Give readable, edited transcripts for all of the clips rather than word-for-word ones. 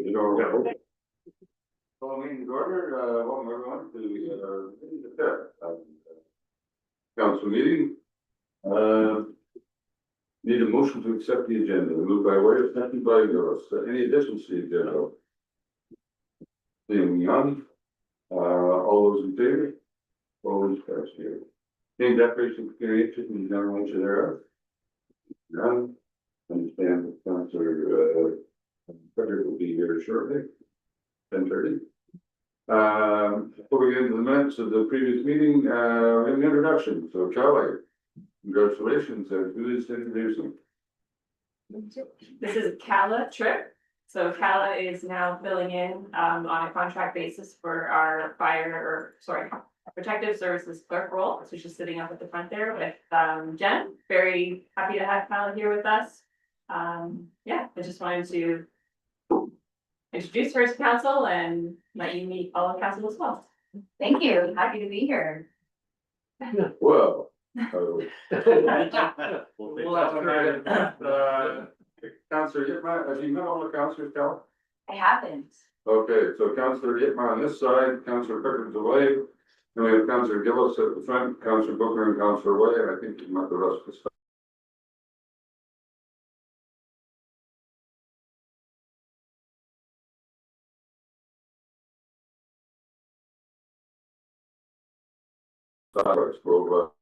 You know. Call meeting to order, welcome everyone to the fifth council meeting. Need a motion to accept the agenda, moved by White, second by Gillis. Any additions to the agenda? Seeing none, all those in favor? All those passed here. Any declaration of communication in general nature thereof? None. Understand that Councillor Frederick will be here shortly. 10:30. Before we get into the minutes of the previous meeting, we have an introduction. So Kelly, congratulations, and who is introducing? This is Kala Tripp. So Kala is now filling in on a contract basis for our protective services clerk role. So she's sitting up at the front there with Jen. Very happy to have Kala here with us. Yeah, I just wanted to introduce her to council and let you meet all of council as well. Thank you. Happy to be here. Well. Councillor Yitma, have you met all the councillors, Kelly? I haven't. Okay, so Councillor Yitma on this side, Councillor Pickett's away, and we have Councillor Gillis at the front, Councillor Booker and Councillor Way, and I think you met the rest of the stuff. Well,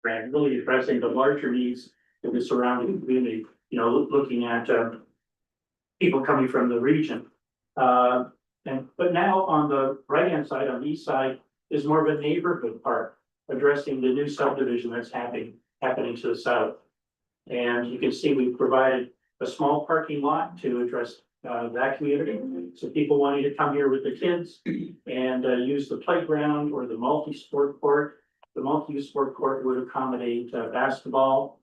grant, really addressing the larger needs of the surrounding community, looking at, people coming from the region. But now on the right-hand side, on the east side, is more of a neighborhood park, addressing the new subdivision that's happening to the south. And you can see we've provided a small parking lot to address that community. So people wanting to come here with the kids and use the playground or the multi-sport court. The multi-sport court would accommodate basketball.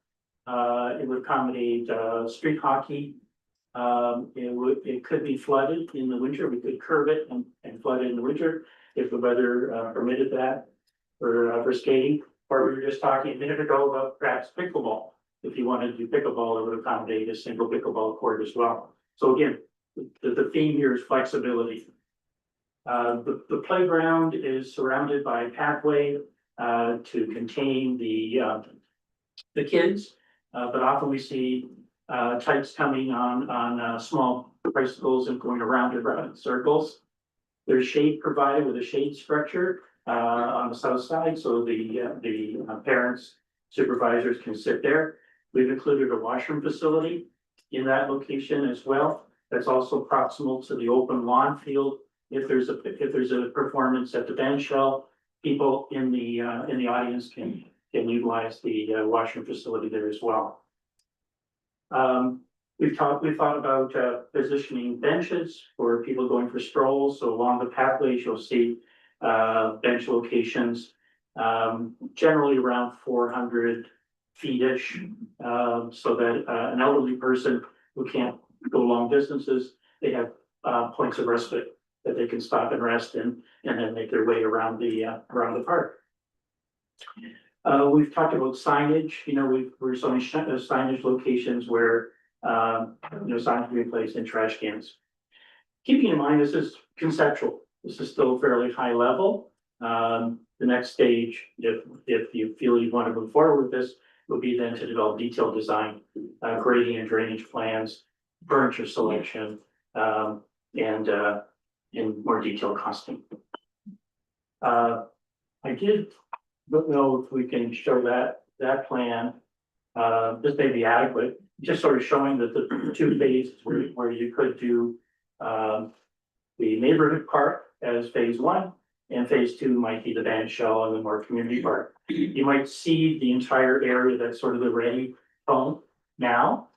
It would accommodate street hockey. It could be flooded in the winter. We could curve it and flood it in the winter if the weather permitted that for skating. Or we were just talking a minute ago about perhaps pickleball. If you wanted to do pickleball, it would accommodate a single pickleball court as well. So again, the theme here is flexibility. The playground is surrounded by a pathway to contain the kids, but often we see types coming on small bicycles and going around in circles. There's shade provided with a shade structure on the south side, so the parents, supervisors can sit there. We've included a washroom facility in that location as well. That's also proximal to the open lawn field. If there's a performance at the band shell, people in the audience can utilize the washroom facility there as well. We've thought about positioning benches for people going for strolls. So along the pathways, you'll see bench locations, generally around 400 feet-ish, so that an elderly person who can't go long distances, they have points of respite that they can stop and rest in, and then make their way around the park. We've talked about signage. We're showing signage locations where signs can be placed in trash cans. Keeping in mind, this is conceptual. This is still fairly high level. The next stage, if you feel you want to move forward with this, would be then to develop detailed design, grading and drainage plans, furniture selection, and more detailed costing. I don't know if we can show that plan. This may be adequate, just sort of showing that the two phases where you could do the neighborhood park as phase one, and phase two might be the band shell and the more community park. You might see the entire area that's sort of the ready home now,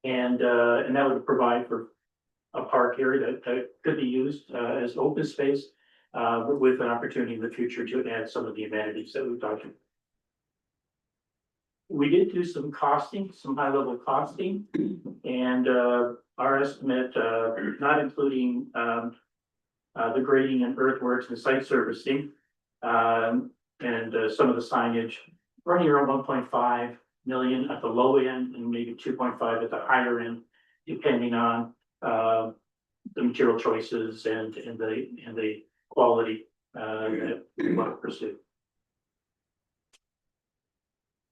and that would provide for a park area that could be used as open space, with an opportunity in the future to add some of the amenities that we've talked about. We did do some costing, some high level costing, and our estimate, not including the grading and earthworks and site servicing, and some of the signage, running around 1.5 million at the low end and maybe 2.5 at the higher end, depending on the material choices and the quality that we want to pursue.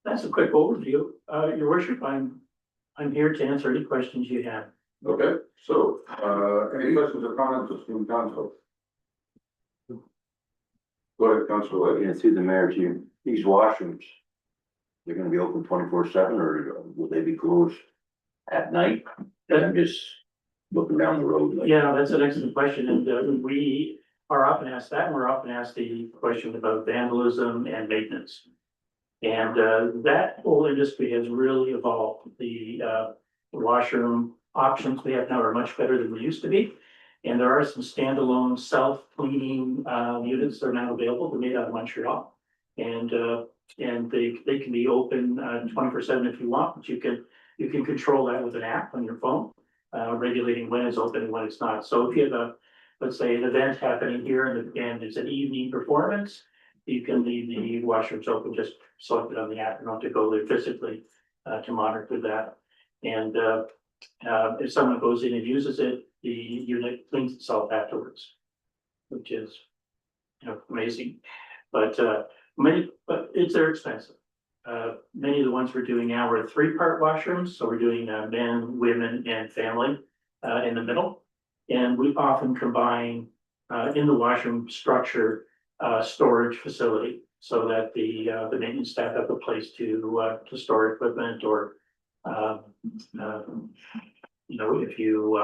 That's a quick overview. Your worship, I'm here to answer any questions you have. Okay, so, any questions or comments from council? Go ahead, Councilor. Yeah, through the mayor to you, these washrooms, they're gonna be open 24/7 or will they be closed at night? I'm just looking down the road. like- Yeah, that's an excellent question, and we are often asked that, and we're often asked the question about vandalism and maintenance. And that whole industry has really evolved. The washroom options we have now are much better than they used to be. And there are some standalone self-cleaning units that are now available. They're made out of Montreal. And they can be open 24/7 if you want, but you can control that with an app on your phone, regulating when it's open and when it's not. So if you have let's say an event happening here and it's an evening performance, you can leave the washrooms open, just select it on the app, and not to go there physically to monitor that. And if someone goes in and uses it, the unit cleans itself afterwards, which is, amazing. But they're expensive. Many of the ones we're doing now are 3-part washrooms, so we're doing men, women, and family in the middle. And we often combine in the washroom structure storage facility. so that the maintenance staff have a place to store equipment or, you know, if you,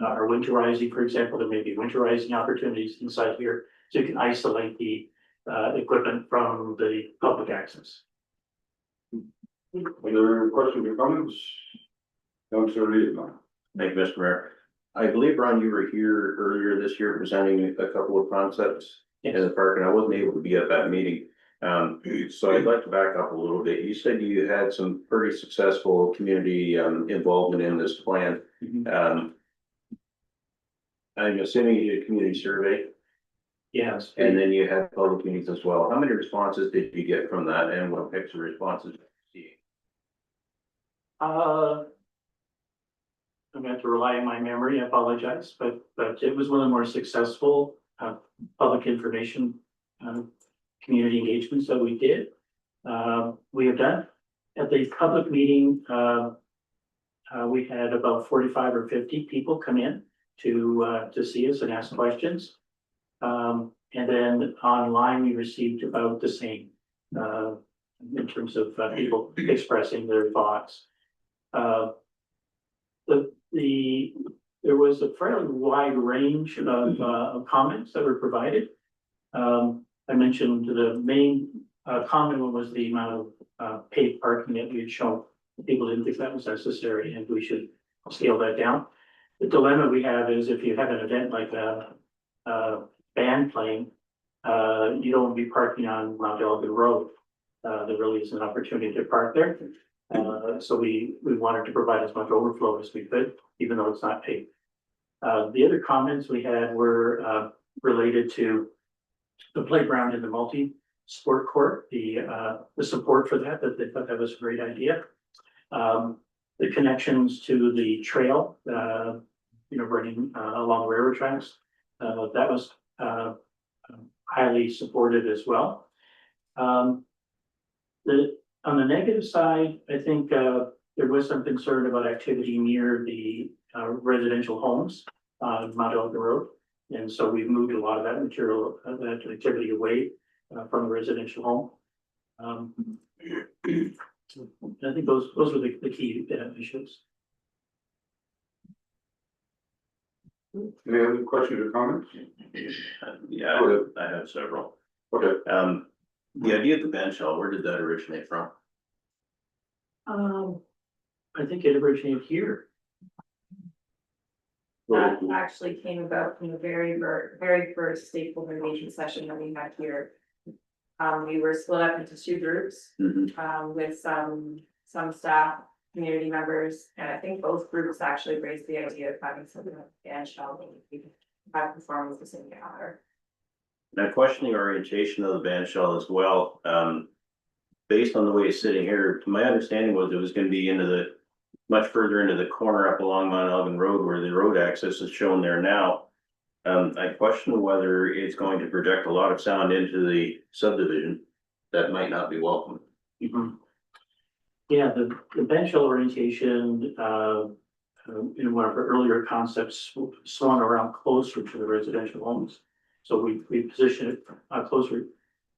are winterizing, for example, there may be winterizing opportunities inside here, so you can isolate the, equipment from the public access. Other questions or comments? Councilor Reed, Thank you, Mr. Mayor. I believe, Ron, you were here earlier this year presenting a couple of concepts in the park, and I wasn't able to be at that meeting. So I'd like to back up a little bit. You said you had some pretty successful community involvement in this plan. I'm assuming you did a community survey, Yes. and then you had public meetings as well. How many responses did you get from that, and what types of responses did you see? I'm going to rely on my memory, I apologize, but it was one of the more successful public information community engagements that we did. We have done. At the public meeting, we had about 45 or 50 people come in to see us and ask questions. And then online, we received about the same in terms of people expressing their thoughts. There was a fairly wide range of comments that were provided. I mentioned the main comment one was the amount of paid parking that we had shown. People didn't think that was necessary and we should scale that down. The dilemma we have is if you have an event like a band playing, you don't want to be parking on Mount Elgin Road. There really is an opportunity to park there. So we wanted to provide as much overflow as we could, even though it's not paid. The other comments we had were related to the playground in the multi-sport court, the support for that they thought that was a great idea. The connections to the trail, you know, running along railroad tracks, that was highly supported as well. On the negative side, I think there was some concern about activity near the residential homes on Mount Elgin Road. And so we've moved a lot of that material, that activity away from the residential home. I think those were the key issues. any other questions or comments? Yeah, Go ahead. I have several. Okay, The idea of the bench shell, where did that originate from? I think it originated here. That actually came about from the very first stakeholder engagement session that we had here. We were split up into two groups, with some staff, community members, and I think both groups actually raised the idea of having something like band shell, we could have performance the same calendar. And I question the orientation of the band shell as well. Based on the way it's sitting here, my understanding was it was gonna be much further into the corner up along Mount Elgin Road where the road access is shown there now. I question whether it's going to project a lot of sound into the subdivision that might not be welcome. Yeah, the bench shell orientation, in one of our earlier concepts, swung around closer to the residential homes. So we positioned it closer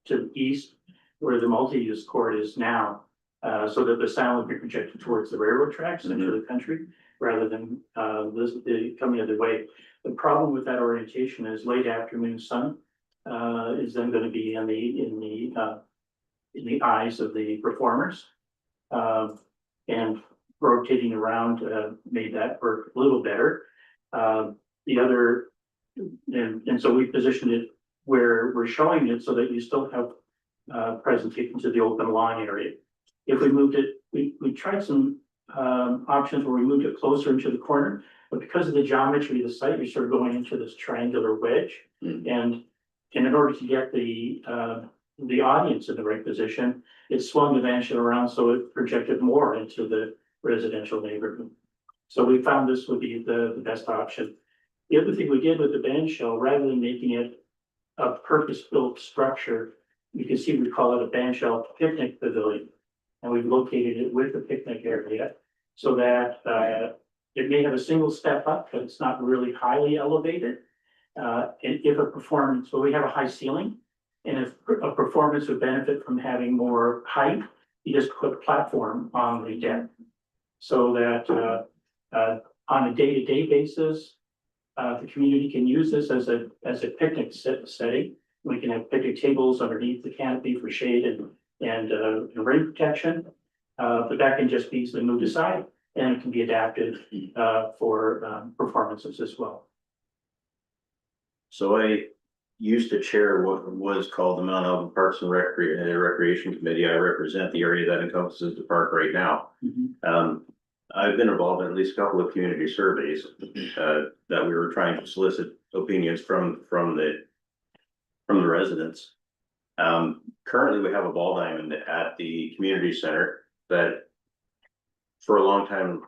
to the east where the multi-use court is now, so that the sound would be projected towards the railroad tracks into the country rather than coming the other way. The problem with that orientation is late afternoon sun is then going to be in the eyes of the performers, and rotating around made that work a little better. The other, and so we positioned it where we're showing it so that you still have presentation to the open lawn area. If we moved it, we tried some options where we moved it closer into the corner, but because of the geometry of the site, you're sort of going into this triangular wedge. And in order to get the audience in the right position, it swung the band shell around so it projected more into the residential neighborhood. So we found this would be the best option. The other thing we did with the band shell, rather than making it a purpose-built structure, you can see we call it a band shell picnic pavilion. And we've located it with the picnic area so that it may have a single step up, but it's not really highly elevated. And if a performance, so we have a high ceiling, And if a performance would benefit from having more height, you just put a platform on the deck. So that, on a day-to-day basis, the community can use this as a picnic setting. We can have picnic tables underneath the canopy for shade and rain protection. But that can just be easily moved aside, and it can be adapted, for, performances as well. So I used to chair what was called the Mount Elgin Parks and Recreation Committee. I represent the area that encompasses the park right now. I've been involved in at least a couple of community surveys, that we were trying to solicit opinions from the residents. Currently, we have a ball diamond at the community center that for a long time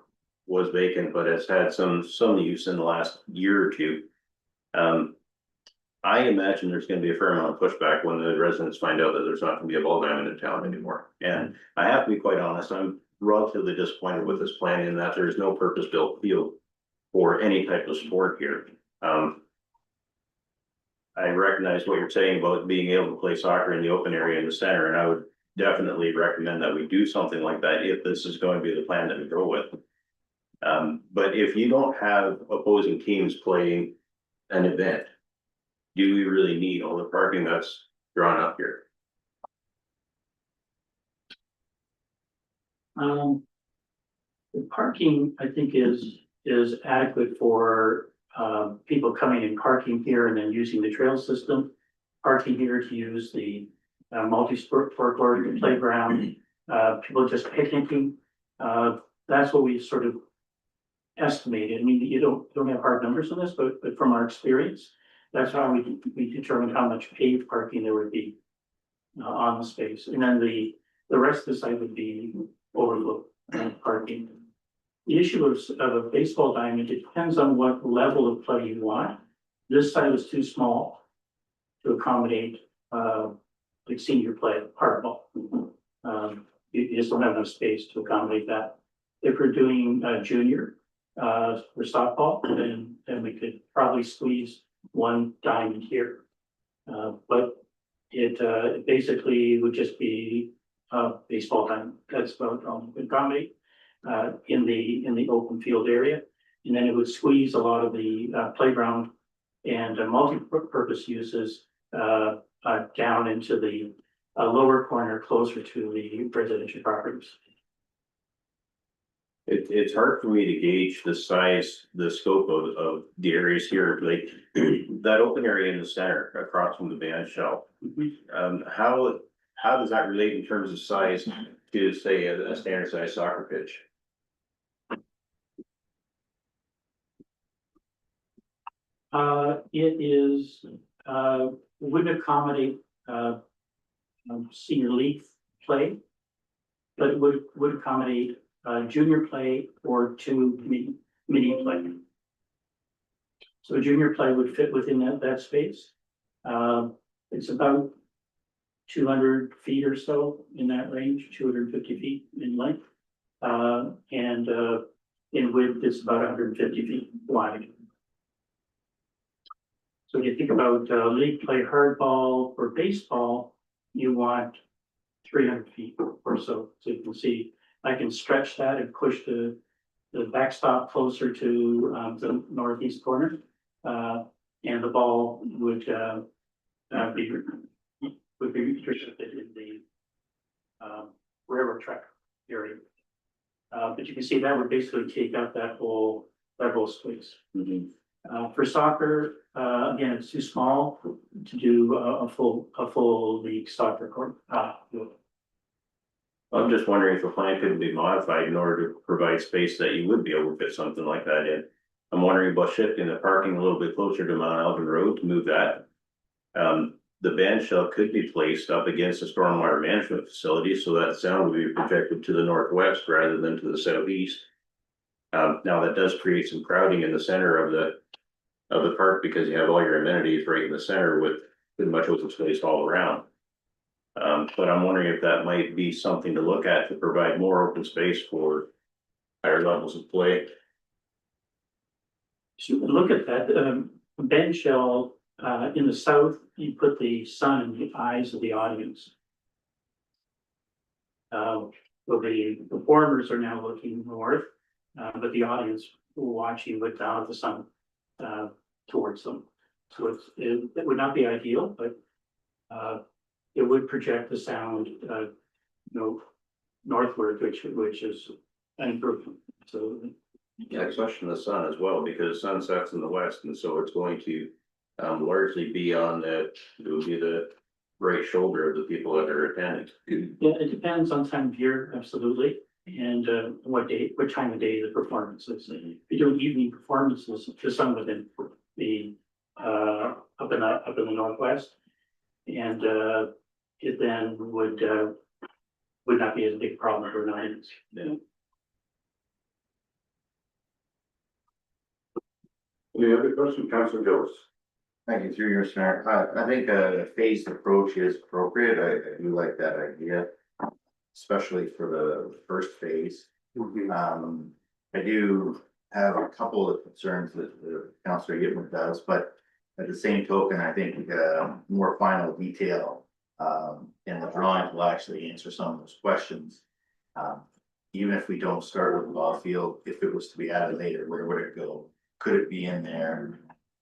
was vacant, but has had some use in the last year or two. I imagine there's gonna be a fair amount of pushback when the residents find out that there's not gonna be a ball diamond in town anymore. And I have to be quite honest, I'm relatively disappointed with this plan in that there's no purpose-built field for any type of sport here. I recognize what you're saying about being able to play soccer in the open area in the center, and I would definitely recommend that we do something like that if this is going to be the plan that we go with. But if you don't have opposing teams playing an event, do we really need all the parking that's drawn up here? The parking, I think, is adequate for, people coming and parking here and then using the trail system. Parking here to use the, multi-sport court, the playground, people just picnicking. That's what we sort of estimated. I mean, you don't have hard numbers on this, but from our experience, that's how we determined how much paved parking there would be, on the space. And then the rest of the site would be overflow parking. The issue of a baseball diamond, it depends on what level of play you want. This site was too small to accommodate, like senior play, hardball. You just don't have enough space to accommodate that. If we're doing junior, for softball, then we could probably squeeze one diamond here. But it basically would just be a baseball diamond. That's about accommodate in the open field area. And then it would squeeze a lot of the playground and multi-purpose uses down into the lower corner closer to the residential properties. It's hard for me to gauge the size, the scope of the areas here, like that open area in the center across from the band shell. How does that relate in terms of size to, say, a standard size soccer pitch? It is, wouldn't accommodate, senior league play, but it would accommodate, junior play or two mini play. So junior play would fit within that space. It's about 200 feet or so in that range, 250 feet in length. And in width, it's about 150 feet wide. So if you think about league play hardball or baseball, you want 300 feet or so. So you can see I can stretch that and push the backstop closer to the northeast corner. And the ball would be restricted in the railroad track area. But you can see that would basically take up that whole space. For soccer, again, it's too small to do a full league soccer court. I'm just wondering if the plan could be modified in order to provide space that you would be able to fit something like that in. I'm wondering about shifting the parking a little bit closer to Mount Elgin Road to move that. The band shell could be placed up against the stormwater management facility, so that sound would be projected to the northwest rather than to the southeast. Now that does create some crowding in the center of the park because you have all your amenities right in the center with pretty much open space all around. But I'm wondering if that might be something to look at to provide more open space for higher levels of play. So you can look at that, band shell In the south, you put the sun in the eyes of the audience. So the performers are now looking north, but the audience watching look down at the sun, towards them. So it would not be ideal, but, it would project the sound, northward, which is an improvement. So Yeah, I question the sun as well, because sun sets in the west, and so it's going to largely be on it would be the right shoulder of the people that are attending. yeah, it depends on time of year, absolutely, and what time of day the performance is. If you're doing evening performances, the sun would then be up in the northwest, and it then would not be as big a problem for an audience. Yeah. Any other questions, Councilor Gillis? Thank you, through your snare. I think a phased approach is appropriate. I do like that idea. Especially for the first phase. I do have a couple of concerns that Councilor Gittman does, but at the same token, I think more final detail. In the drawing will actually answer some of those questions. Even if we don't start with the ball field, if it was to be added later, where would it go? Could it be in there?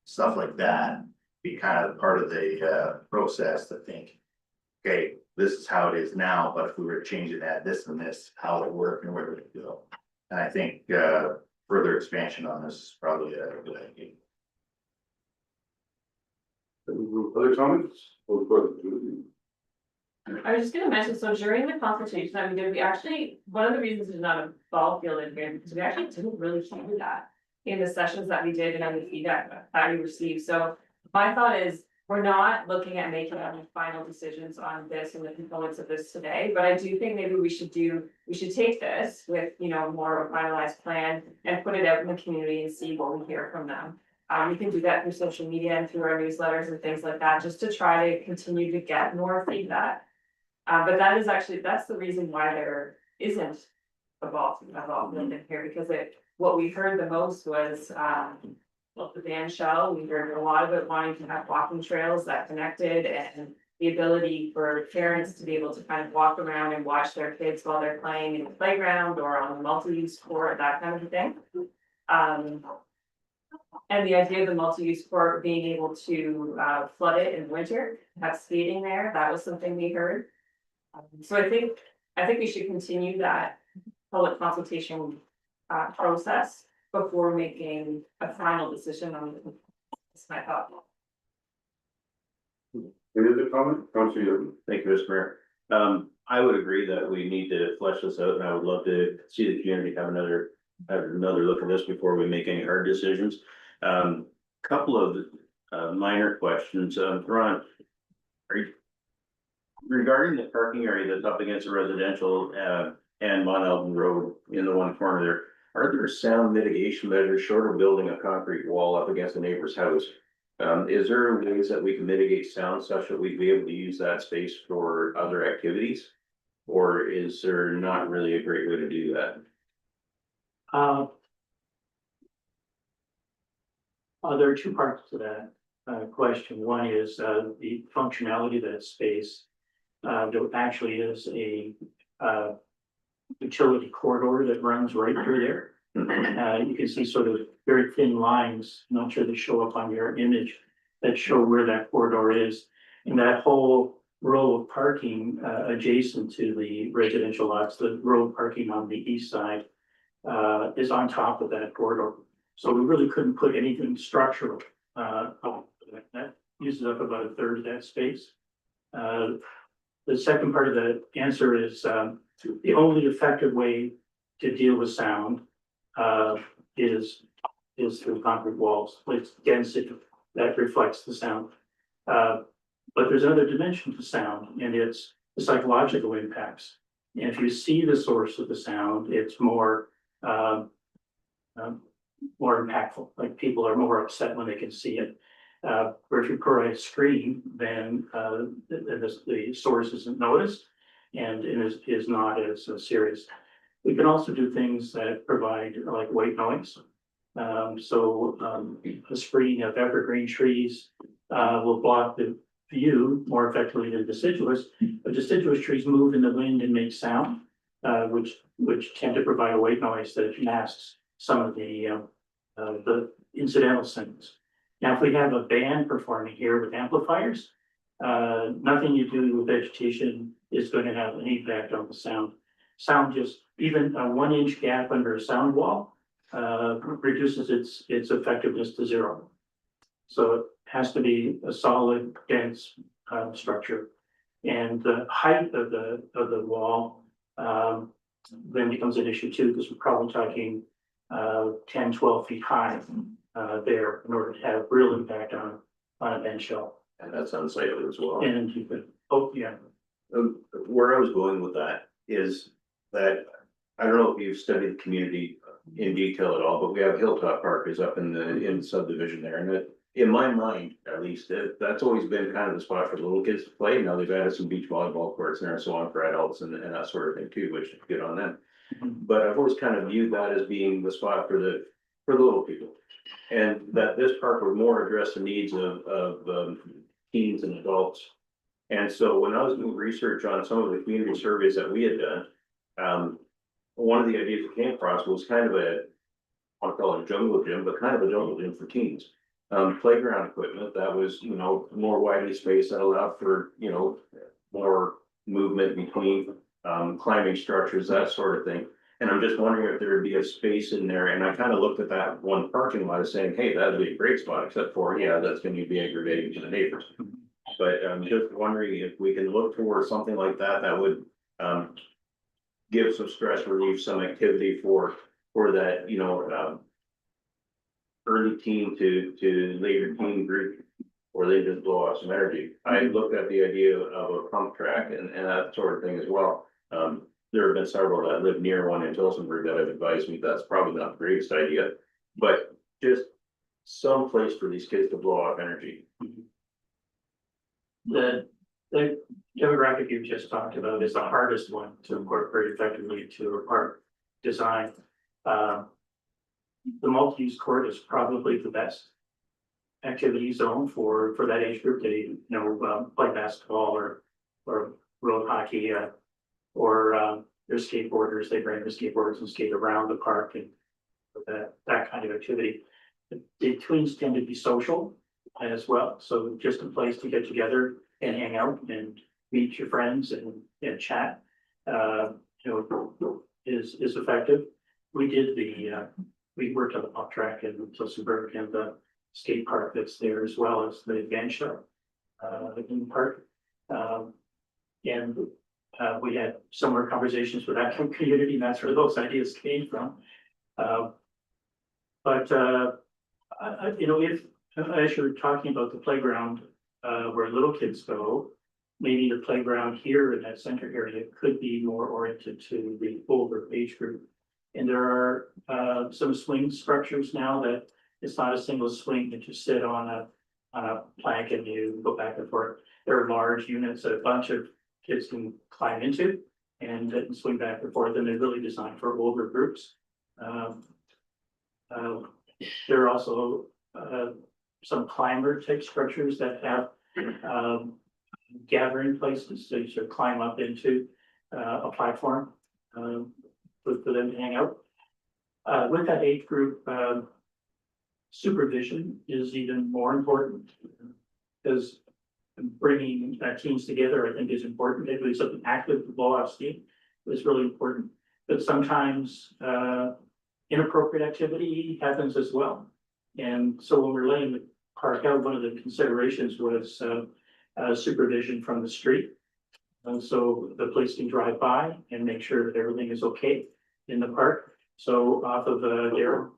Stuff like that, be kind of part of the process to think, okay, this is how it is now, but if we were to change it, add this and this, how would it work and where would it go? And I think further expansion on this is probably a good idea. Other comments? Or further? I was just gonna mention, so during the consultation that we did, we actually, one of the reasons there's not a ball field in here, because we actually didn't really do that in the sessions that we did and on the feedback that we received. So my thought is, we're not looking at making any final decisions on this and the components of this today, but I do think maybe we should take this with, more of a finalized plan and put it out in the community and see what we hear from them. We can do that through social media and through our newsletters and things like that, just to try to continue to get more feedback. But that's the reason why there isn't a ball field in here, because what we heard the most was, the band shell. We heard a lot of it wanting to have walking trails that connected, and the ability for parents to be able to kind of walk around and watch their kids while they're playing in the playground or on the multi-use court, that kind of a thing. And the idea of the multi-use court being able to flood it in winter, have skating there, that was something we heard. So I think we should continue that public consultation process before making a final decision on it. That's my thought. Any other comment? Councilor Gittman? Thank you, Mr. Mayor. I would agree that we need to flesh this out, and I would love to see the community have another look at this before we make any hard decisions. Couple of minor questions. Ron, regarding the parking area that's up against the residential and Mont Elgin Road in the one corner there, are there sound mitigation measures short of building a concrete wall up against the neighbor's house? Is there ways that we can mitigate sound such that we'd be able to use that space for other activities? Or is there not really a great way to do that? There are two parts to that question. One is the functionality of that space. There actually is a utility corridor that runs right through there. You can see sort of very thin lines, not sure they show up on your image, that show where that corridor is. And that whole row of parking adjacent to the residential lots, the row of parking on the east side is on top of that corridor. So we really couldn't put anything structural that uses up about a third of that space. The second part of the answer is the only effective way to deal with sound is through concrete walls. It's density that reflects the sound. But there's another dimension to sound, and it's the psychological impacts. And if you see the source of the sound, it's more impactful. Like, people are more upset when they can see it. Where if you provide a screen, then the source isn't noticed and is not as serious. We can also do things that provide like white noise. A screen of evergreen trees will block the view more effectively than deciduous. But deciduous trees move in the wind and make sound, which tend to provide a white noise that masks some of the incidental sounds. Now, if we have a band performing here with amplifiers, nothing you do with vegetation is going to have an impact on the sound. Sound just, even a 1-inch gap under a sound wall, reduces its effectiveness to 0. So it has to be a solid, dense, structure. And the height of the wall, then becomes an issue too, because we're probably talking, 10, 12 feet high, there in order to have real impact on a bench shell. And that's unsightly as well. And you could, oh, yeah. Where I was going with that is that, I don't know if you've studied the community in detail at all, but we have Hilltop Park is up in the subdivision there, and it, in my mind, at least, that's always been kind of the spot for the little kids to play. Now they've added some beach volleyball courts there and so on for adults and that sort of thing too, which is good on them. But I've always kind of viewed that as being the spot for the little people. And that this park would more address the needs of teens and adults. And so when I was doing research on some of the community surveys that we had done, one of the ideas that came across was kind of I want to call it a jungle gym, but kind of a jungle gym for teens. Playground equipment that was, more widely spaced, that allowed for, more movement between climbing structures, that sort of thing. And I'm just wondering if there would be a space in there, and I kind of looked at that one parking lot as saying, hey, that'd be a great spot, except for, yeah, that's gonna be aggravating to the neighbors. But I'm just wondering if we can look for something like that, that would give some stress relief, some activity for that, early teen to later teen group, or they just blow off some energy. I looked at the idea of a pump track and that sort of thing as well. There have been several that live near one in Tillsonburg that have advised me that's probably not the greatest idea, but just some place for these kids to blow off energy. The demographic you just talked about is the hardest one to incorporate effectively into a park design. The multi-use court is probably the best activity zone for that age group. They play basketball or road hockey, or they're skateboarders. They bring their skateboards and skate around the park and that kind of activity. The tweens tend to be social as well, so just a place to get together and hang out and meet your friends and chat. Is effective. We worked on the pump track in Tillsonburg and the skate park that's there, as well as the bench shell in the park. And we had similar conversations with that community, and that's where those ideas came from. But if as you're talking about the playground where little kids go, maybe the playground here in that center area could be more oriented to the older age group. And there are some swing structures now that it's not a single swing that you sit on a plank and you go back and forth. There are large units that a bunch of kids can climb into and swing back and forth, and they're really designed for older groups. There are also some climber type structures that have gathering places, so you sort of climb up into a platform for them to hang out. With that age group, supervision is even more important, because bringing teams together, I think, is important. If there's something active to blow off steam, is really important. But sometimes inappropriate activity happens as well. And so when we're laying the park out, one of the considerations was supervision from the street. And so the police can drive by and make sure that everything is okay in the park. So off of there,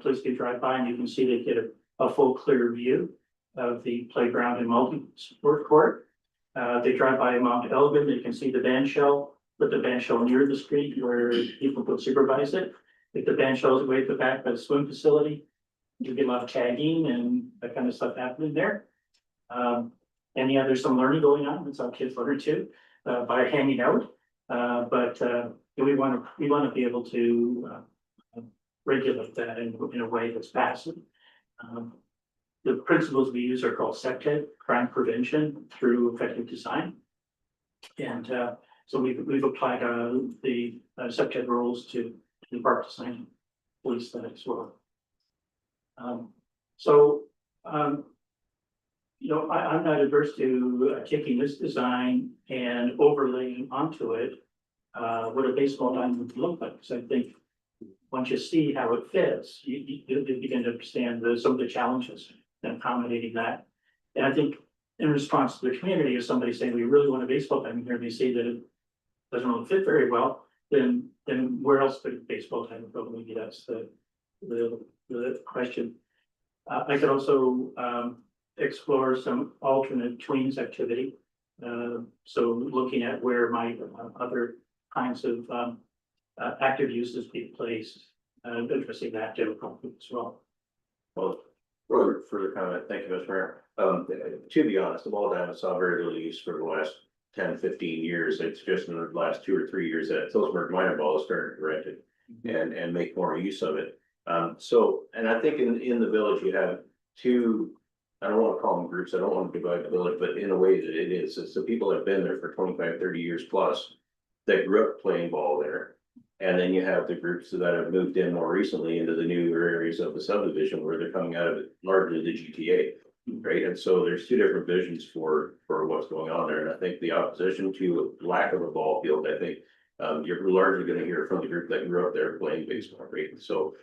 police can drive by and you can see they get a full clear view of the playground and multi-sport court. They drive by Mount Elgin, they can see the band shell, put the band shell near the street where people could supervise it. If the band shell is way at the back by the swim facility, you get a lot of tagging and that kind of stuff happening there. And yeah, there's some learning going on. That's how kids learn too, by hanging out. But we want to be able to regulate that in a way that's passive. the principles we use are called SEPTED, crime prevention through effective design. And so we've applied the SEPTED rules to the park design, police that as well. I'm not adverse to taking this design and overlaying onto it what a baseball diamond would look like, because I think once you see how it fits, you begin to understand some of the challenges in accommodating that. And I think in response to the community, if somebody saying, we really want a baseball diamond here, and they see that it doesn't really fit very well, then where else could a baseball diamond go? Maybe that's the question. I could also explore some alternate tweens activity. So looking at where might other kinds of active uses be placed, addressing that difficulty as well. Well, further comment, thank you, Mr. Mayor. To be honest, the ball diamond saw very little use for the last 10, 15 years. It's just in the last 2 or 3 years that Phillipsburg minor ball is starting to rent it and make more use of it. And I think in the village, you have two, I don't want to call them groups, I don't want to divide the village, but in a way that it's the people that have been there for 25, 30 years plus that grew up playing ball there. And then you have the groups that have moved in more recently into the newer areas of the subdivision where they're coming out of it, largely the GTA, right? And so there's two different visions for what's going on there. And I think the opposition to lack of a ball field, I think you're largely going to hear from the group that grew up there playing baseball, right? So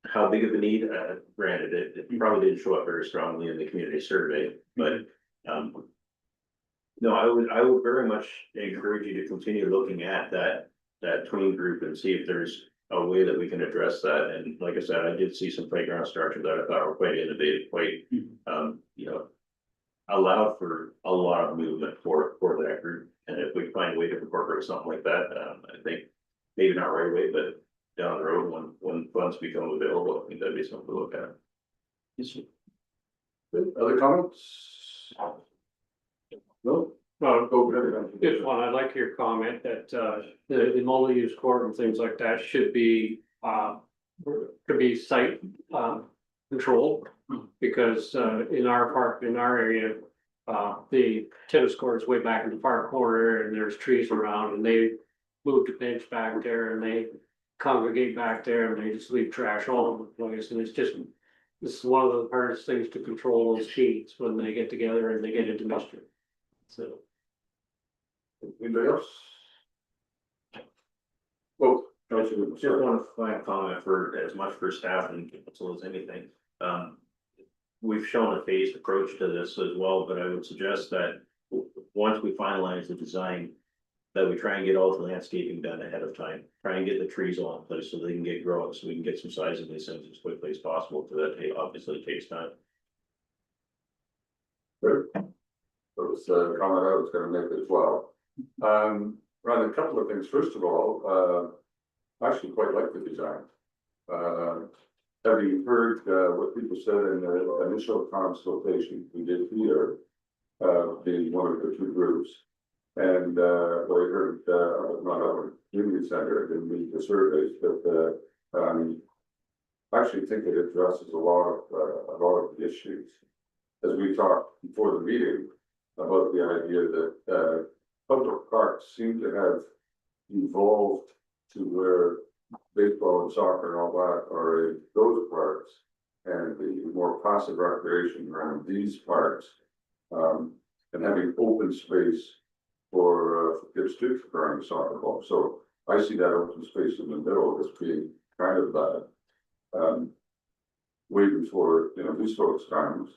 how big of a need, granted, it probably didn't show up very strongly in the community survey, but no, I would very much encourage you to continue looking at that tween group and see if there's a way that we can address that. And like I said, I did see some playground structure that I thought were quite innovative, quite, allowed for a lot of movement for that group. And if we find a way to incorporate something like that, I think maybe not right away, but down the road when funds become available, I think that'd be something to look at. Yes, sir. Good. Other comments? No? Go ahead. Just one, I'd like your comment that the multi-use court and things like that should be could be site controlled. Because in our park, in our area, the tennis court is way back in the far corner and there's trees around and they moved a bench back there and they congregate back there and they just leave trash all over the place. And this is one of the hardest things to control those sheets when they get together and they get into mischief. So. Anybody else? Well, Just one final comment for as much for staff and council as anything. We've shown a phased approach to this as well, but I would suggest that once we finalize the design, that we try and get all the landscaping done ahead of time. Try and get the trees all in place so they can get growing, so we can get some size of these things as quickly as possible. So that obviously takes time. Good. That was a comment I was gonna make as well. Ron, a couple of things. First of all, I actually quite like the design. Have you heard what people said in the initial consultation we did here, being one of the two groups? And what I heard, not our community center, didn't meet the surveys, but I actually think it addresses a lot of the issues. As we talked before the meeting about the idea that public parks seem to have evolved to where baseball and soccer and all that are in those parks, and the more passive recreation around these parks, and having open space for kids to run the soccer ball. So I see that open space in the middle as being kind of waiting for, these folks' times.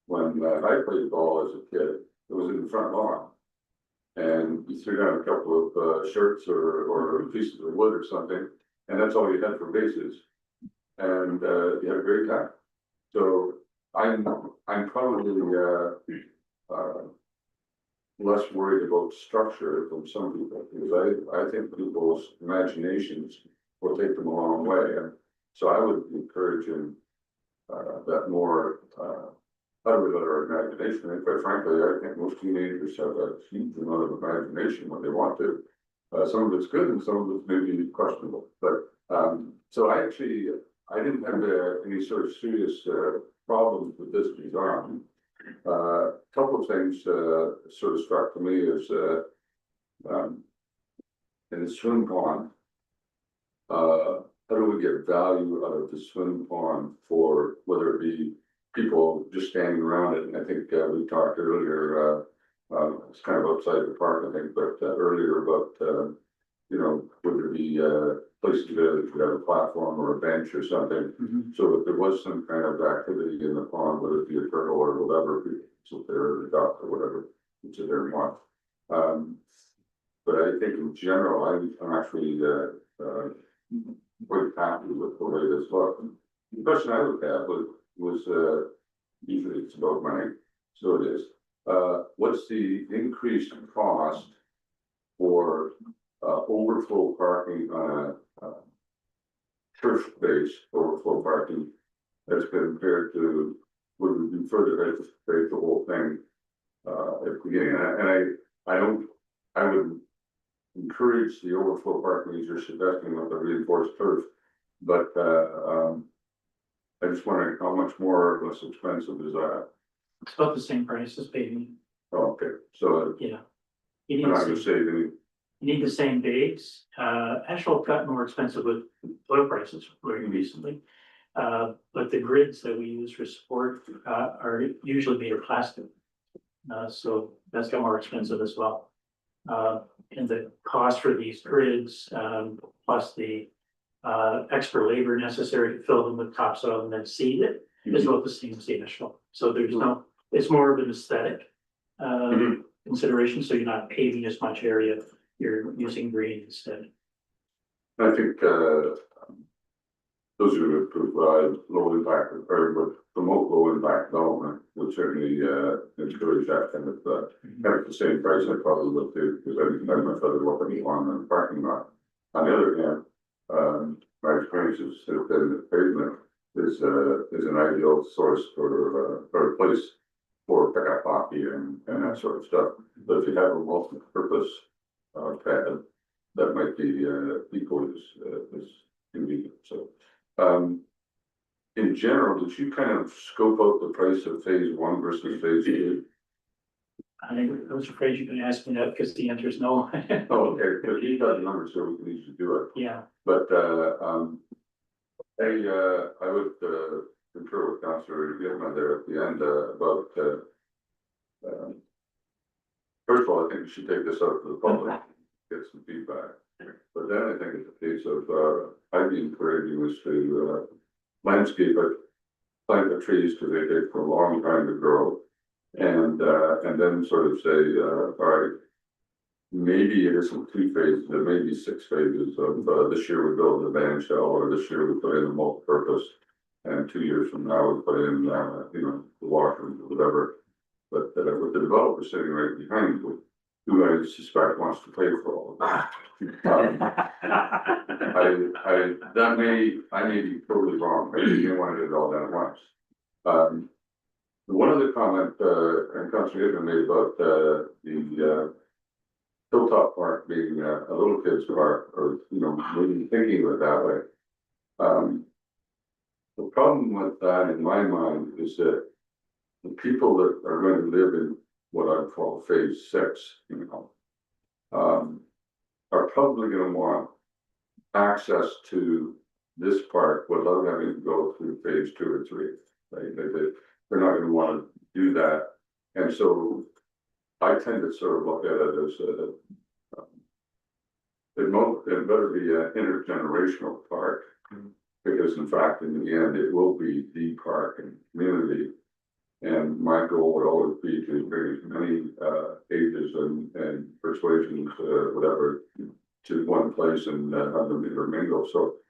When I played ball as a kid, it was in the front lawn. And you threw down a couple of shirts or pieces of wood or something, and that's all you had for bases. And you had a great time. So I'm probably less worried about structure than some people, because I think people's imaginations will take them a long way. And so I would encourage that more. How do we let our imagination? And quite frankly, I think most teenagers have a huge amount of imagination when they want to. Some of it's good and some of it's maybe questionable. But so I actually I didn't have any sort of serious problems with this design. Couple of things sort of struck to me is in the swim pond. How do we get value out of the swim pond for whether it be people just standing around it? And I think we talked earlier, it's kind of outside the park, I think, but earlier about you know, would there be places that could have a platform or a bench or something? So if there was some kind of activity in the pond, whether it be a turtle or whatever, sit there, or a duck or whatever, sit there and watch. But I think in general, I'm actually quite happy with the way this looked. The question I would have was usually it's about money, so it is. What's the increased cost for overflow parking on a turf-based overflow parking as compared to would we do further to pay the whole thing at the beginning? And I would encourage the overflow parking as you're suggesting with the reinforced turf, but I just wondering how much more or less expensive is that? It's about the same price as paving, Oh, okay, so yeah. You I'm need not the gonna same, save any. you need the same base, asphalt got more expensive with oil prices very recently. But the grids that we use for support, are usually made of plastic. So that's got more expensive as well. And the cost for these grids, plus the extra labor necessary to fill them with topsoil and then seed it is about the same as the asphalt. So there's no, it's more of an aesthetic consideration, so you're not paving as much area, you're using green instead. I think those who would provide low impact or would promote low impact development would certainly encourage that kind of at the same price I probably would do, because I'd much rather look at the lawn than the parking lot. On the other hand, my experience is that the pavement is an ideal source for or a place for pickup hockey and that sort of stuff. But if you have a multi-purpose pad, that might be equally as convenient. So, in general, did you kind of scope out the price of phase one versus phase two? I was afraid you're gonna ask me that because the answer is no. Oh, okay, because you got the numbers, so we can easily do it. Yeah, But I would concur with Councillor Gilman there at the end about first of all, I think we should take this out to the public, get some feedback. But then I think it's a case of I'd be encouraging us to landscape it, plant the trees because they take a long time to grow, and then sort of say, all right, maybe it isn't 2 phases, it may be 6 phases of this year we build the band shell, or this year we put in a multi-purpose, and 2 years from now we put in you know, the washrooms or whatever. But with the developer sitting right behind you, who I suspect wants to pay for all of that. I may be totally wrong, I may want to do it all done at once. One other comment, and Councilor Hickman made about the Hilltop Park being a little kid's park, or, you know, maybe thinking of it that way. The problem with that in my mind is that the people that are going to live in what I call phase 6, you know, are probably going to want access to this park without having to go through phase 2 or 3. Right? They're not going to want to do that, and so I tend to sort of look at it as it better be an intergenerational park, because in fact, in the end, it will be the park and community. And my goal would always be to bring as many ages and persuasions, whatever, to one place and have them intermingle. So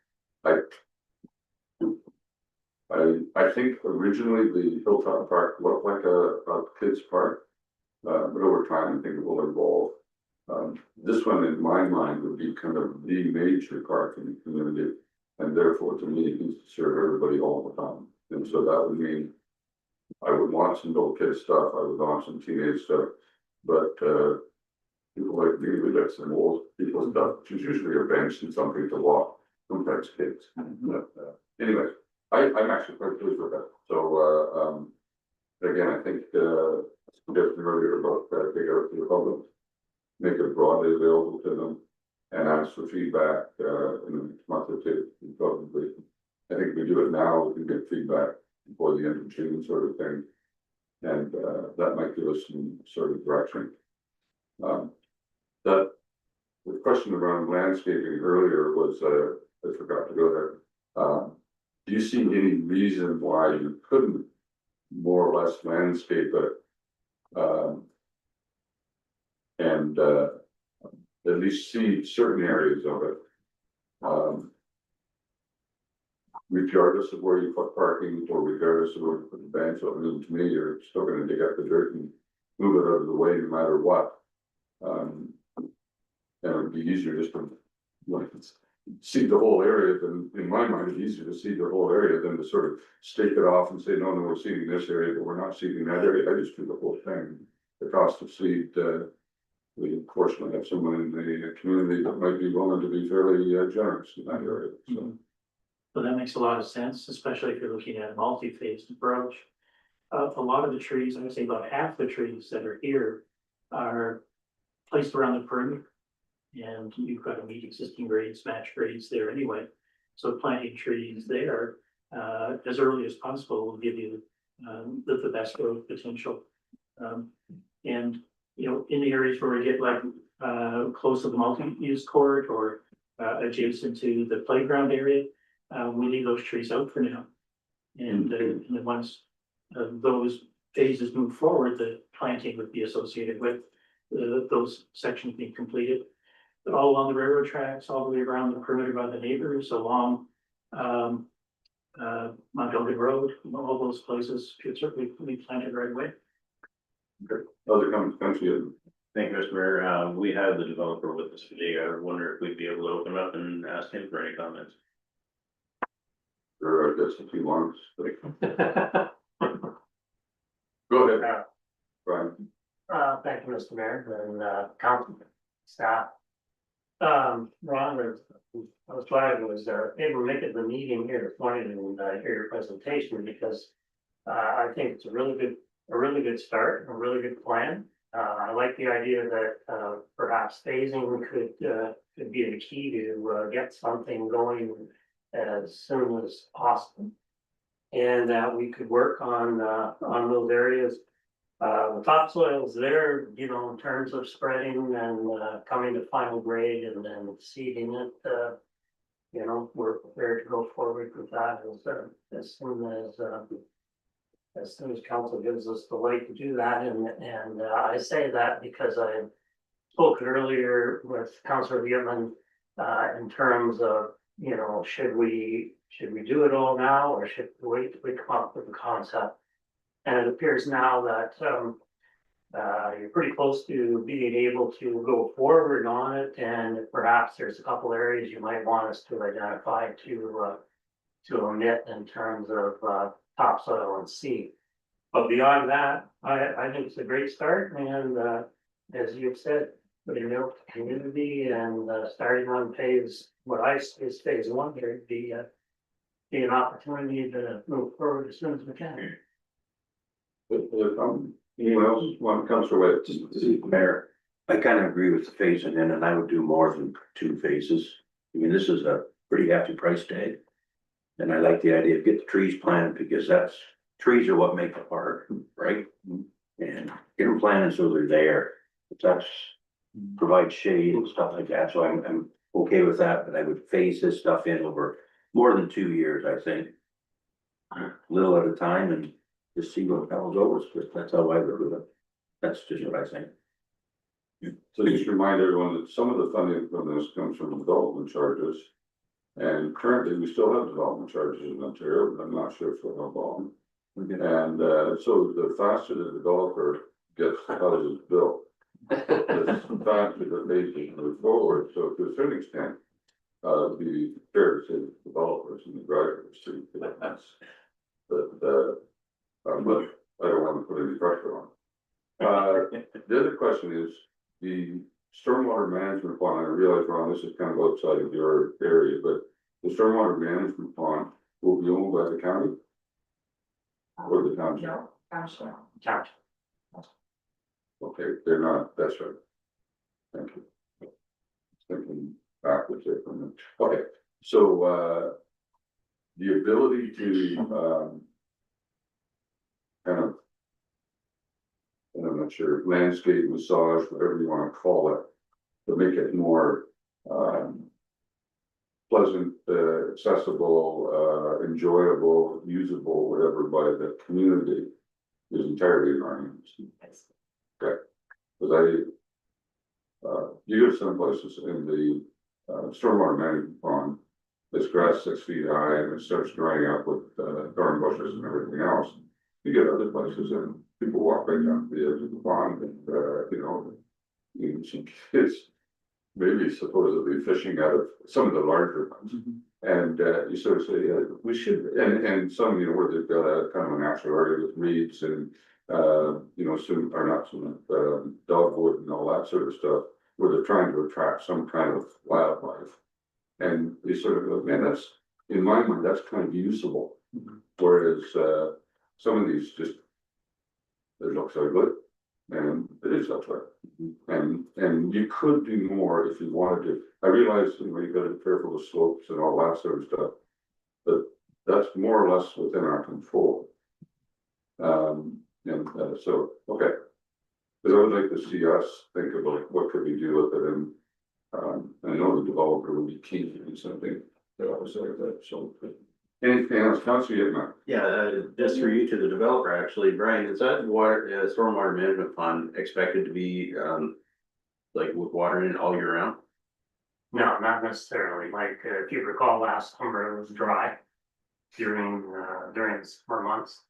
I think originally the Hilltop Park looked like a kid's park, but over time I think it will evolve. This one in my mind would be kind of the major park in the community, and therefore to me it needs to serve everybody all the time. And so that would mean I would want some little kid stuff, I would want some teenage stuff, but people like me, we got some old people stuff, which is usually a bench and something to walk, sometimes kids. But, Anyway, I'm actually quite pleased with that, so, again, I think, just earlier about, take it out to the public. Make it broadly available to them and ask for feedback, in the next month or two, probably. I think if we do it now, we can get feedback before the end of June sort of thing. And, that might give us some sort of direction. That, the question around landscaping earlier was, I forgot to go there. Do you see any reason why you couldn't more or less landscape it? And at least see certain areas of it. Regardless of where you put parking or regardless of where you put the bench, I mean, to me, you're still gonna dig up the dirt and move it out of the way no matter what. And it'd be easier just to, like, see the whole area than, in my mind, it's easier to see the whole area than to sort of stake it off and say, no, we're seeding this area, but we're not seeding that area. I just do the whole thing. The cost of seed, we unfortunately have someone in the community that might be willing to be fairly generous in that area, so. So that makes a lot of sense, especially if you're looking at a multi-phased approach. A lot of the trees, I would say about half the trees that are here are placed around the perimeter. And you've got to meet existing grades, match grades there anyway. So planting trees there as early as possible will give you the best growth potential. And you know, in the areas where we get like close to the multi-use court or adjacent to the playground area, we leave those trees out for now. And then once those phases move forward, the planting would be associated with those sections being completed. All along the railroad tracks, all the way around the perimeter by the neighbors, along Montgomery Road, all those places could certainly be planted right away. Okay, other comments, councillor? Thank you, Mr. Mayor. We have the developer with us today. I wonder if we'd be able to open up and ask him for any comments. Or I guess if he wants, go ahead, Brian. Thank you, Mr. Mayor, and, council, staff. Ron, I was glad I was able to make it to the meeting here this morning and hear your presentation because I think it's a really good start, a really good plan. I like the idea that perhaps phasing could be the key to get something going as soon as possible. And that we could work on those areas. The topsoil's there, you know, in terms of spreading and coming to final grade and then seeding it. You know, we're prepared to go forward with that as soon as council gives us the light to do that. And I say that because I spoke earlier with Councillor Yeoman in terms of, you know, should we do it all now or should we wait till we come up with a concept? And it appears now that you're pretty close to being able to go forward on it, and perhaps there's a couple areas you might want us to identify to omit in terms of topsoil and seed. But beyond that, I think it's a great start, and as you've said, putting out the community and starting on what I see is phase one here, be an opportunity to move forward as soon as we can. Anyone else want to come to it? Mayor, I kind of agree with the phasing in, and I would do more than 2 phases. I mean, this is a pretty hefty price tag. And I like the idea of get the trees planted because trees are what make the park, right? And get them planted so they're there. That's provide shade and stuff like that, so I'm okay with that, but I would phase this stuff in over more than 2 years, I think. Little at a time and just see what comes over, but that's how I would do it. That's just what I think. So just remind everyone that some of the funding from this comes from development charges. And currently, we still have development charges in Ontario, but I'm not sure for how long. And so the faster the developer gets the houses built, the faster that they can move forward. So to a certain extent, the fair to say the developers and the drivers to that. But I don't want to put any pressure on. The other question is the stormwater management plan. I realize, Ron, this is kind of outside of your area, but the stormwater management plan will be owned by the county? Or the township? No, I'm sure. Count. Okay, they're not, that's right. Thank you. Thinking backwards there for a minute. Okay, so, the ability to, kind of, and I'm not sure, landscape massage, whatever you wanna call it, to make it more, pleasant, accessible, enjoyable, usable, whatever, by the community is entirely in our hands. Okay, because you go some places in the, stormwater management pond, this grass 6 feet high and it starts drying up with, thorn bushes and everything else. You get other places and people walk right down to the edge of the pond and, you see kids maybe supposedly fishing out of some of the larger ones. And, you sort of say, yeah, we should, and some, where they've got a kind of a natural area with reeds and, some, or not some, dogwood and all that sort of stuff, where they're trying to attract some kind of wildlife. And you sort of go, man, that's, in my mind, that's kind of usable. Whereas, some of these just, it looks ugly, and it is ugly. And you could do more if you wanted to. I realize, you gotta be careful with slopes and all that sort of stuff, but that's more or less within our control. So, okay. Because I would like to see us think about what could we do with it, and I know the developer would be keen to do something that I was like that, so. Anything else, Councilor Yitman? Yeah, just for you to the developer, actually, Brian, is that water, stormwater management pond expected to be, like with water in it all year round? No, not necessarily. Like, if you recall last summer, it was dry during the summer months.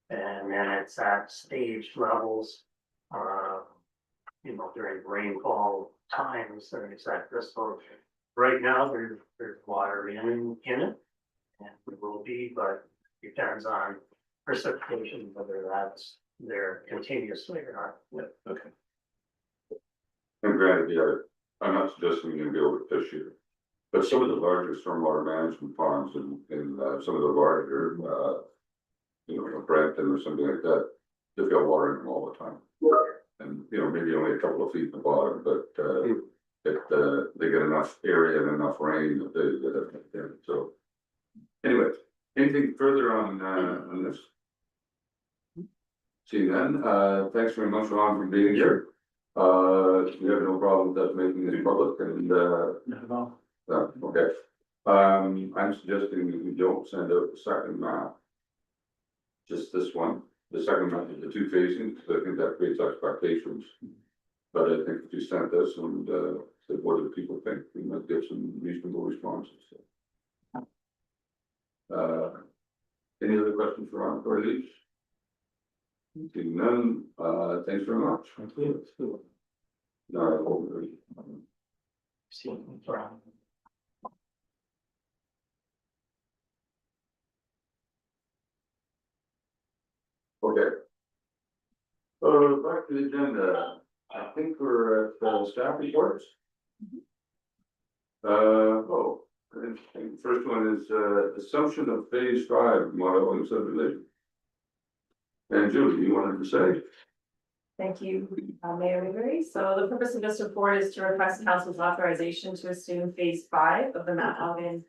And then it's at stage levels, during rainfall times and et cetera. So right now, there's water in it. And it will be, but depends on precipitation, whether that's there continuously or not. Okay. And granted, yeah, I'm not suggesting you're gonna be able to fish here. But some of the larger stormwater management ponds in some of the larger, Brampton or something like that, they've got water in them all the time. And, maybe only a couple of feet in the bottom, but, they get enough area and enough rain that they, so. Anyway, anything further on this? See then, thanks very much, Ron, for being here. We have no problem with that making this public and, Not at all. okay. I'm suggesting that we don't send out the second map. Just this one, the second map is the two facing, because I think that creates expectations. But I think if you sent this and, said, what do people think, we might get some reasonable responses. Any other questions for Ron before I leave? Seeing none, thanks very much. Thank you. No, okay. Back to the agenda, I think we're at, staff reports. Interesting. First one is, assumption of phase 5 model and subdivision. And Julie, you wanted to say? Thank you, Mayor Newbury. So the purpose of this report is to request council's authorization to assume phase 5 of the Mount Elgin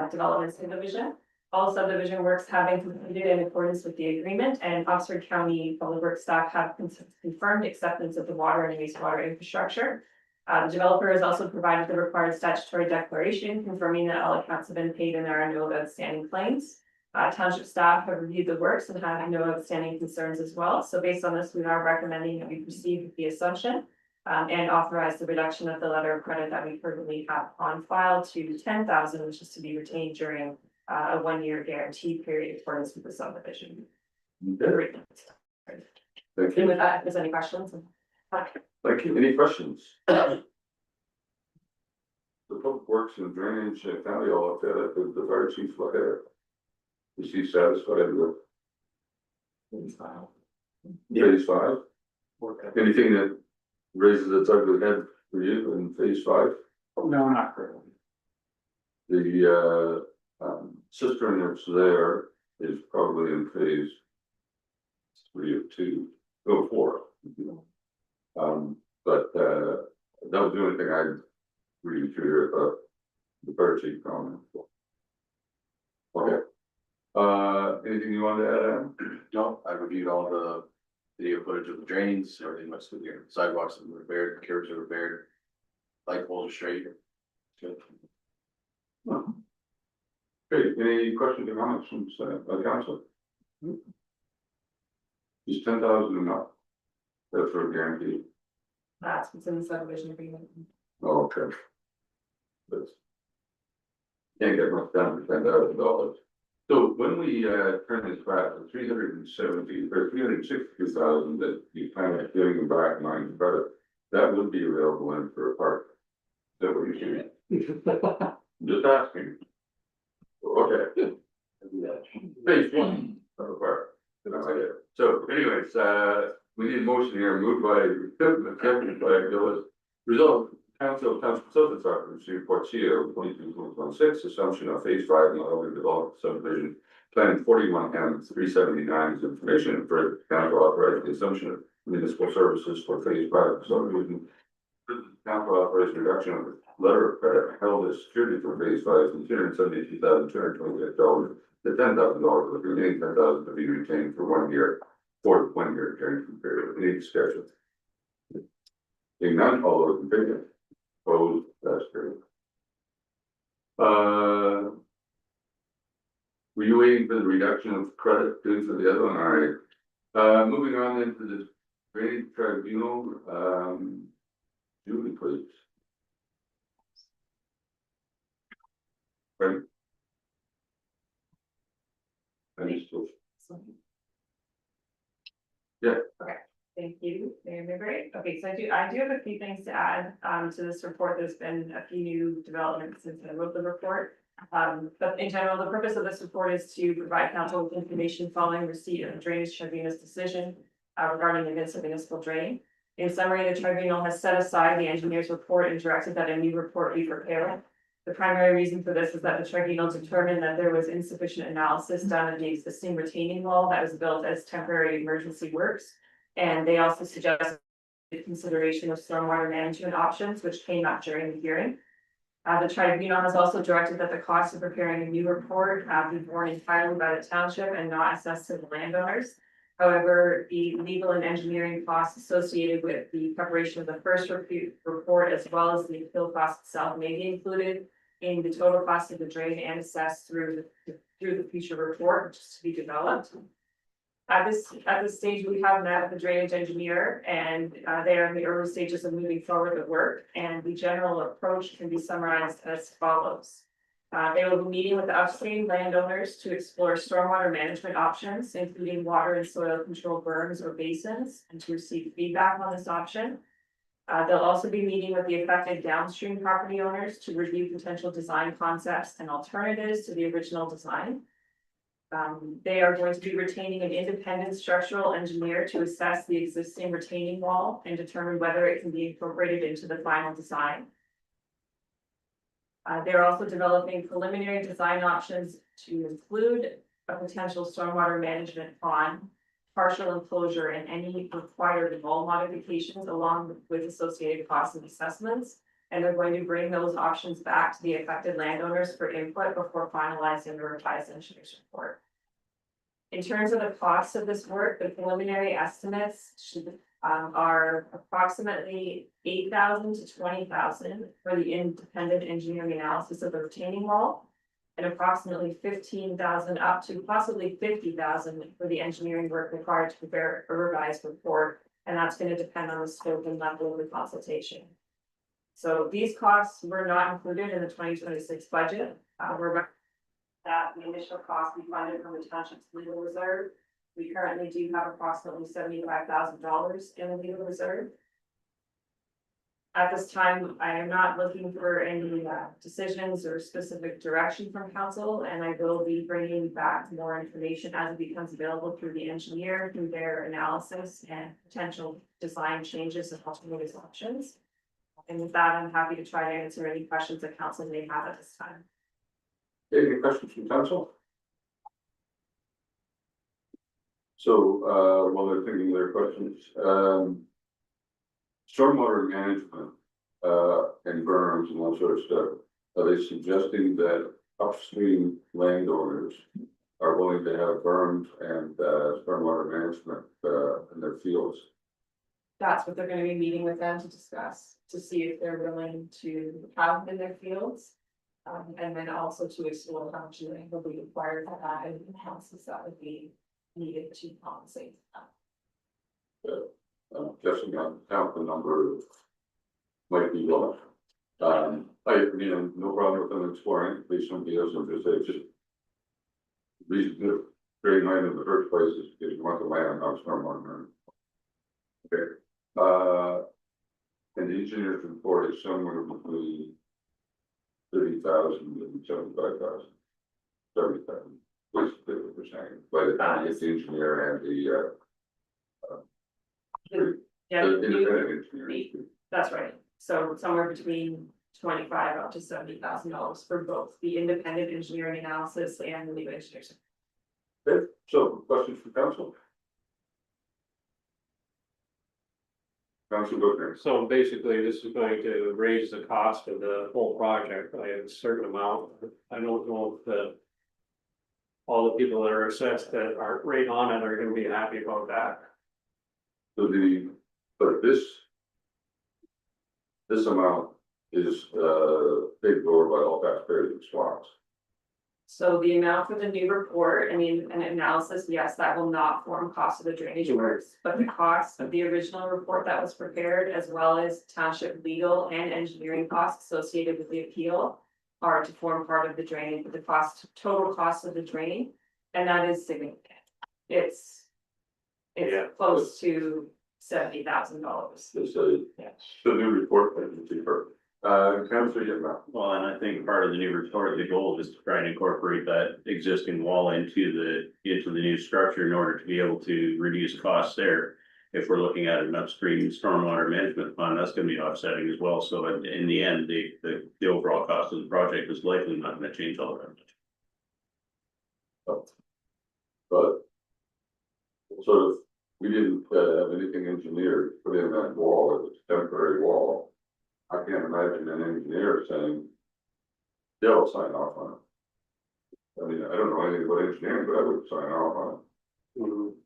development subdivision. All subdivision works have been completed in accordance with the agreement, and Oxford County Public Works staff have confirmed acceptance of the water and wastewater infrastructure. The developer has also provided the required statutory declaration confirming that all accounts have been paid and there are no outstanding claims. Township staff have reviewed the works and have no outstanding concerns as well. So based on this, we are recommending that we proceed with the assumption and authorize the reduction of the letter of credit that we currently have on file to 10,000, which is to be retained during a 1-year guarantee period in accordance with the subdivision. agreement. Thank And you. with that, if there's any questions. Thank you. Any questions? The public works and drainage, county all looked at it, the fire chief looked at it. Is he satisfied with phase 5? Anything that raises its ugly head for you in phase 5? No, not currently. The, cistern that's there is probably in phase 3 of 2, oh, 4. But that was the only thing I read through here about the fire chief comment. Okay. Anything you want to add, Adam? No, I reviewed all the video footage of the drains, everything was good here, sidewalks were repaired, curbs were repaired. Light poles are straight. Good. Okay, any questions or comments from council? Is 10,000 enough? That's for a guarantee. That's what's in the subdivision agreement. Oh, okay. That's. Can't get much down for $10,000. So when we turn this back to 370 or 362,000 that you kind of giving them back line credit, that would be available in for a park. Is that what you're saying? Just asking. Okay. Phase 1 of a park. So anyways, we need a motion here, moved by Kevin, by Gillis. Result, Council Consultants Office report CO 22-26, assumption of phase 5 and other development subdivision. Plan 41M 379 is information for council authorizing the assumption of municipal services for phase 5 subdivision. Council authorized reduction of the letter of credit held as security for phase 5 from $272,228 to $10,000, with the remaining $10,000 to be retained for 1 year for the 1 year guarantee period. Any discussion? Being none, all those in favor? Opposed, that's carried. Were you waiting for the reduction of credit due to the other one? All right. Moving on into the drainage tribunal, Julie, please. Right. Yeah. Okay, thank you, Mayor Mayberry. Okay, so I do have a few things to add to this report. There's been a few new developments since I wrote the report. But in general, the purpose of this report is to provide council with information following receipt of the drainage tribunal's decision regarding the municipal drain. In summary, the tribunal has set aside the engineer's report and directed that a new report be prepared. The primary reason for this is that the tribunal determined that there was insufficient analysis done of the existing retaining wall that was built as temporary emergency works. And they also suggested consideration of stormwater management options, which came up during the hearing. The tribunal has also directed that the cost of preparing a new report be borne entirely by the township and not assessed to the landowners. However, the legal and engineering costs associated with the preparation of the first report, as well as the appeal cost itself, may be included in the total cost of the drain and assessed through the future report, which is to be developed. At this stage, we have met with the drainage engineer, and they are in the early stages of moving forward with work, and the general approach can be summarized as follows. They will be meeting with the upstream landowners to explore stormwater management options, including water and soil control berms or basins, and to receive feedback on this option. They'll also be meeting with the affected downstream property owners to review potential design concepts and alternatives to the original design. They are going to be retaining an independent structural engineer to assess the existing retaining wall and determine whether it can be incorporated into the final design. They're also developing preliminary design options to include a potential stormwater management pond, partial enclosure, and any required wall modifications along with associated costs and assessments. And they're going to bring those options back to the affected landowners for input before finalizing the revised engineer's report. In terms of the cost of this work, the preliminary estimates are approximately $8,000 to $20,000 for the independent engineering analysis of the retaining wall, and approximately $15,000 up to possibly $50,000 for the engineering work required to prepare a revised report, and that's going to depend on the scope and level of the consultation. So these costs were not included in the 2026 budget. That the initial cost be funded from the township's legal reserve. We currently do have approximately $75,000 in the legal reserve. At this time, I am not looking for any decisions or specific direction from council, and I will be bringing back more information as it becomes available through the engineer, through their analysis and potential design changes and alternative options. And with that, I'm happy to try to answer any questions that council may have at this time. Any questions from council? So, while they're thinking of their questions, stormwater management, and berms and that sort of stuff, are they suggesting that upstream landowners are willing to have berms and, stormwater management, in their fields? That's what they're gonna be meeting with them to discuss, to see if they're willing to have them in their fields. And then also to explore how much land will be required for that and houses that would be needed to compensate that. I'm guessing on count the number might be low. No problem with them exploring, based on deals, and just reason to create land in the first place is because you want the land, not stormwater. Okay, and the engineer's report is somewhere between 30,000 and 75,000. 70,000, basically what we're saying, by the time you get the engineer and the Yeah, independent engineer. that's right. So somewhere between 25 up to $70,000 for both the independent engineering analysis and the legal engineers. Okay, so questions for council? Council Booker. So basically, this is going to raise the cost of the whole project by a certain amount. I don't know if all the people that are assessed that aren't right on it are gonna be happy about that. So but this amount is, paid for by all taxpayers and SWACs. So the amount for the new report, I mean, an analysis, yes, that will not form cost of the drainage works, but the cost of the original report that was prepared, as well as township legal and engineering costs associated with the appeal are to form part of the drain, the total cost of the drain, and that is significant. It's Yeah. close to $70,000. It's the new report that you see for, Councilor Yitman. Well, and I think part of the new report, the goal is to try and incorporate that existing wall into the new structure in order to be able to reduce costs there. If we're looking at an upstream stormwater management fund, that's gonna be offsetting as well, so in the end, the overall cost of the project is likely not gonna change all that much. But sort of, we didn't have anything engineered, put in that wall, it was a temporary wall. I can't imagine an engineer saying, yeah, I'll sign off on it. I mean, I don't know anything about engineering, but I would sign off on it.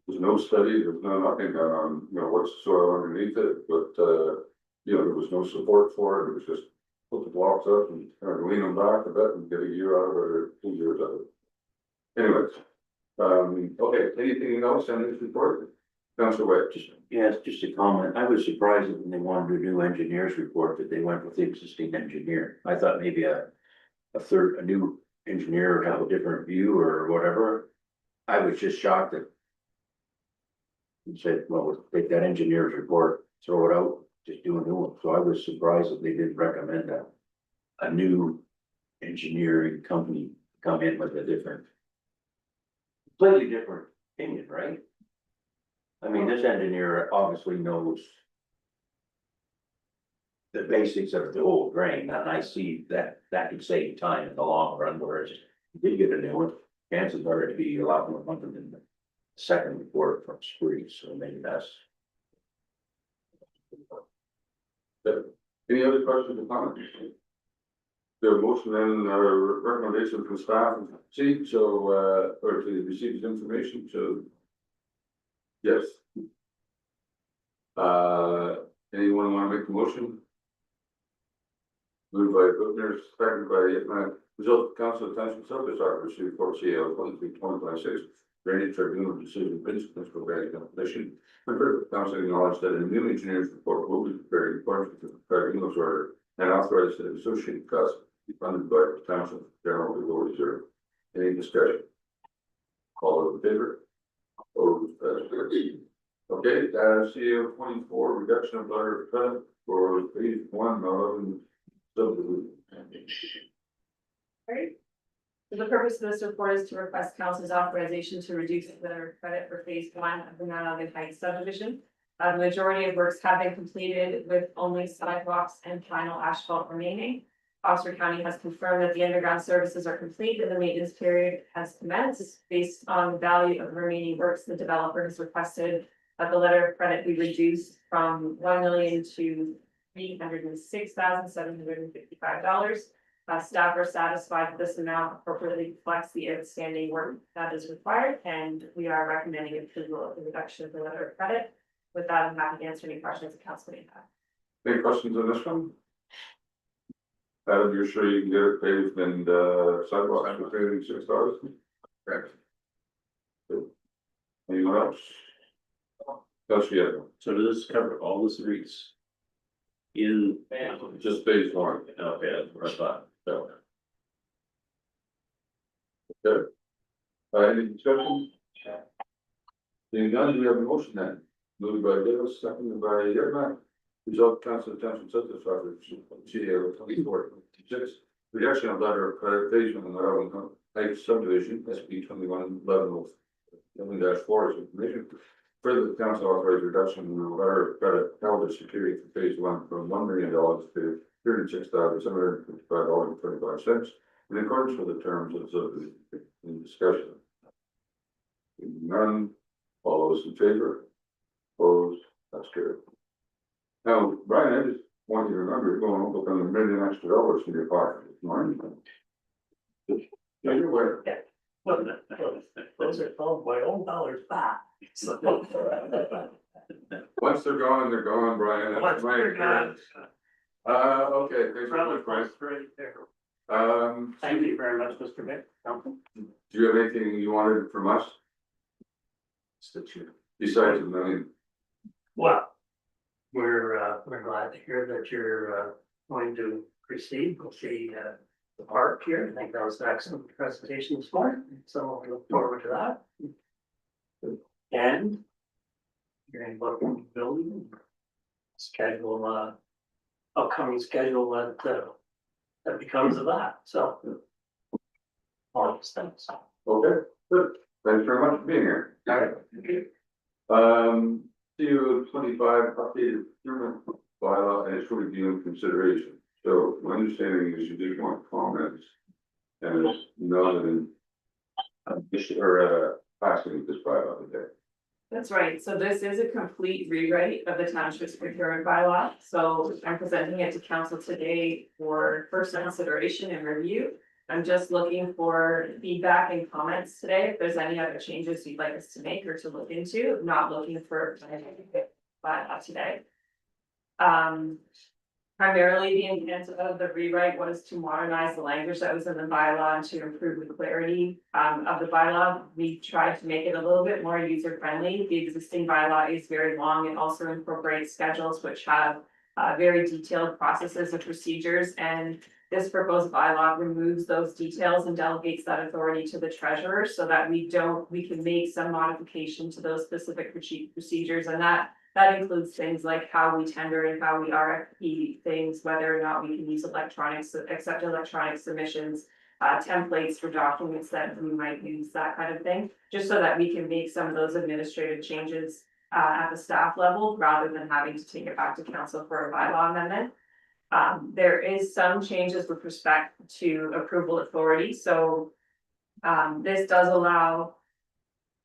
There's no study, there's nothing done on, what's the soil underneath it, but, there was no support for it, it was just put the blocks up and kind of lean them back a bit and get a year out of it or 2 years out of it. Anyways, okay, anything else on this report? Councilor Webb. Yes, just a comment. I was surprised that when they wanted to do engineer's report that they went with the existing engineer. I thought maybe a new engineer would have a different view or whatever. I was just shocked that he said, well, take that engineer's report, throw it out, just do a new one. So I was surprised that they didn't recommend a new engineering company come in with a completely different opinion, right? I mean, this engineer obviously knows the basics of the whole drain, and I see that could save time in the long run, whereas if you get a new one, chances are it'd be a lot more money than the second report from Spree, so maybe that's. Any other questions or comments? The motion and recommendation from staff, see, so, or to receive this information, so. Yes. Anyone want to make the motion? Moved by Bookner, seconded by Yitman. Result of council of township service office report CL 23-2026. Drainage tribunal decision principles for granting commission. Further, council acknowledged that a new engineer's report will be prepared in accordance with the tribunal's order and authorized that associated costs be funded by the township general legal reserve. Any discussion? All those in favor? Opposed, passed. Okay, CL 24 reduction of letter of credit for phase 1 11 subdivision. Right. So the purpose of this report is to request council's authorization to reduce the letter of credit for phase 1 of the Mount Elgin Heights subdivision. The majority of works have been completed with only sidewalks and final asphalt remaining. Oxford County has confirmed that the underground services are complete and the maintenance period has commenced. Based on the value of the remaining works, the developer has requested that the letter of credit be reduced from 1 million to $306,755. Staff are satisfied that this amount appropriately reflects the outstanding work that is required, and we are recommending approval of the reduction of the letter of credit. With that, I'm happy to answer any questions the council may have. Any questions on this one? Adam, you're sure you can get it paved and sidewalks for $306? Correct. Good. Anyone else? That's the So does this cover all the streets? In. just phase one. Okay, that's what I thought, so. Okay. Any discussion? Seeing none, we have a motion then. Moved by Davis, seconded by Yermak. Result council attention such as GA 24-26. Rejection of letter of clarification on the Arlington Heights subdivision, SB 2111-4 is information. Further, the council authorized reduction in the letter of credit held as security for phase one from $1 million to $36,755.25 in accordance with the terms of the discussion. None, all those in favor? Opposed, that's carried. Now, Brian, I just want you to remember, you're going up on $1 million extra in your pocket this morning. Yeah, you're aware. Those are called my own dollars back. So. Once they're gone, Brian. That's Once my they're gone. experience. Okay, thanks for Probably that, Brian. close right there. Thank Thank you very much, Mr. Vic. Do you have anything you wanted from us? Besides the million? Well, we're glad to hear that you're going to proceed with the park here. I think that was an excellent presentation this morning, so I look forward to that. And you're in the building, schedule, upcoming schedule that becomes of that, so. All those things. Okay, good. Thanks very much for being here. All right. CO 25 updated procurement bylaw and its review and consideration. So my understanding is you did want comments. And it's not an addition or passing this bylaw today. That's right, so this is a complete rewrite of the township's procurement bylaw, so I'm presenting it to council today for first consideration and review. I'm just looking for feedback and comments today, if there's any other changes you'd like us to make or to look into, not looking for bylaw today. Primarily, the intent of the rewrite was to modernize the language that was in the bylaw and to improve the clarity of the bylaw. We tried to make it a little bit more user friendly. The existing bylaw is very long and also incorporates schedules which have very detailed processes and procedures, and this proposed bylaw removes those details and delegates that authority to the treasurer so that we can make some modification to those specific procedures, and that includes things like how we tender and how we RFP things, whether or not we can use electronics, accept electronic submissions, templates for documents that we might use, that kind of thing, just so that we can make some of those administrative changes at the staff level rather than having to take it back to council for a bylaw amendment. There is some changes with respect to approval authority, so this does allow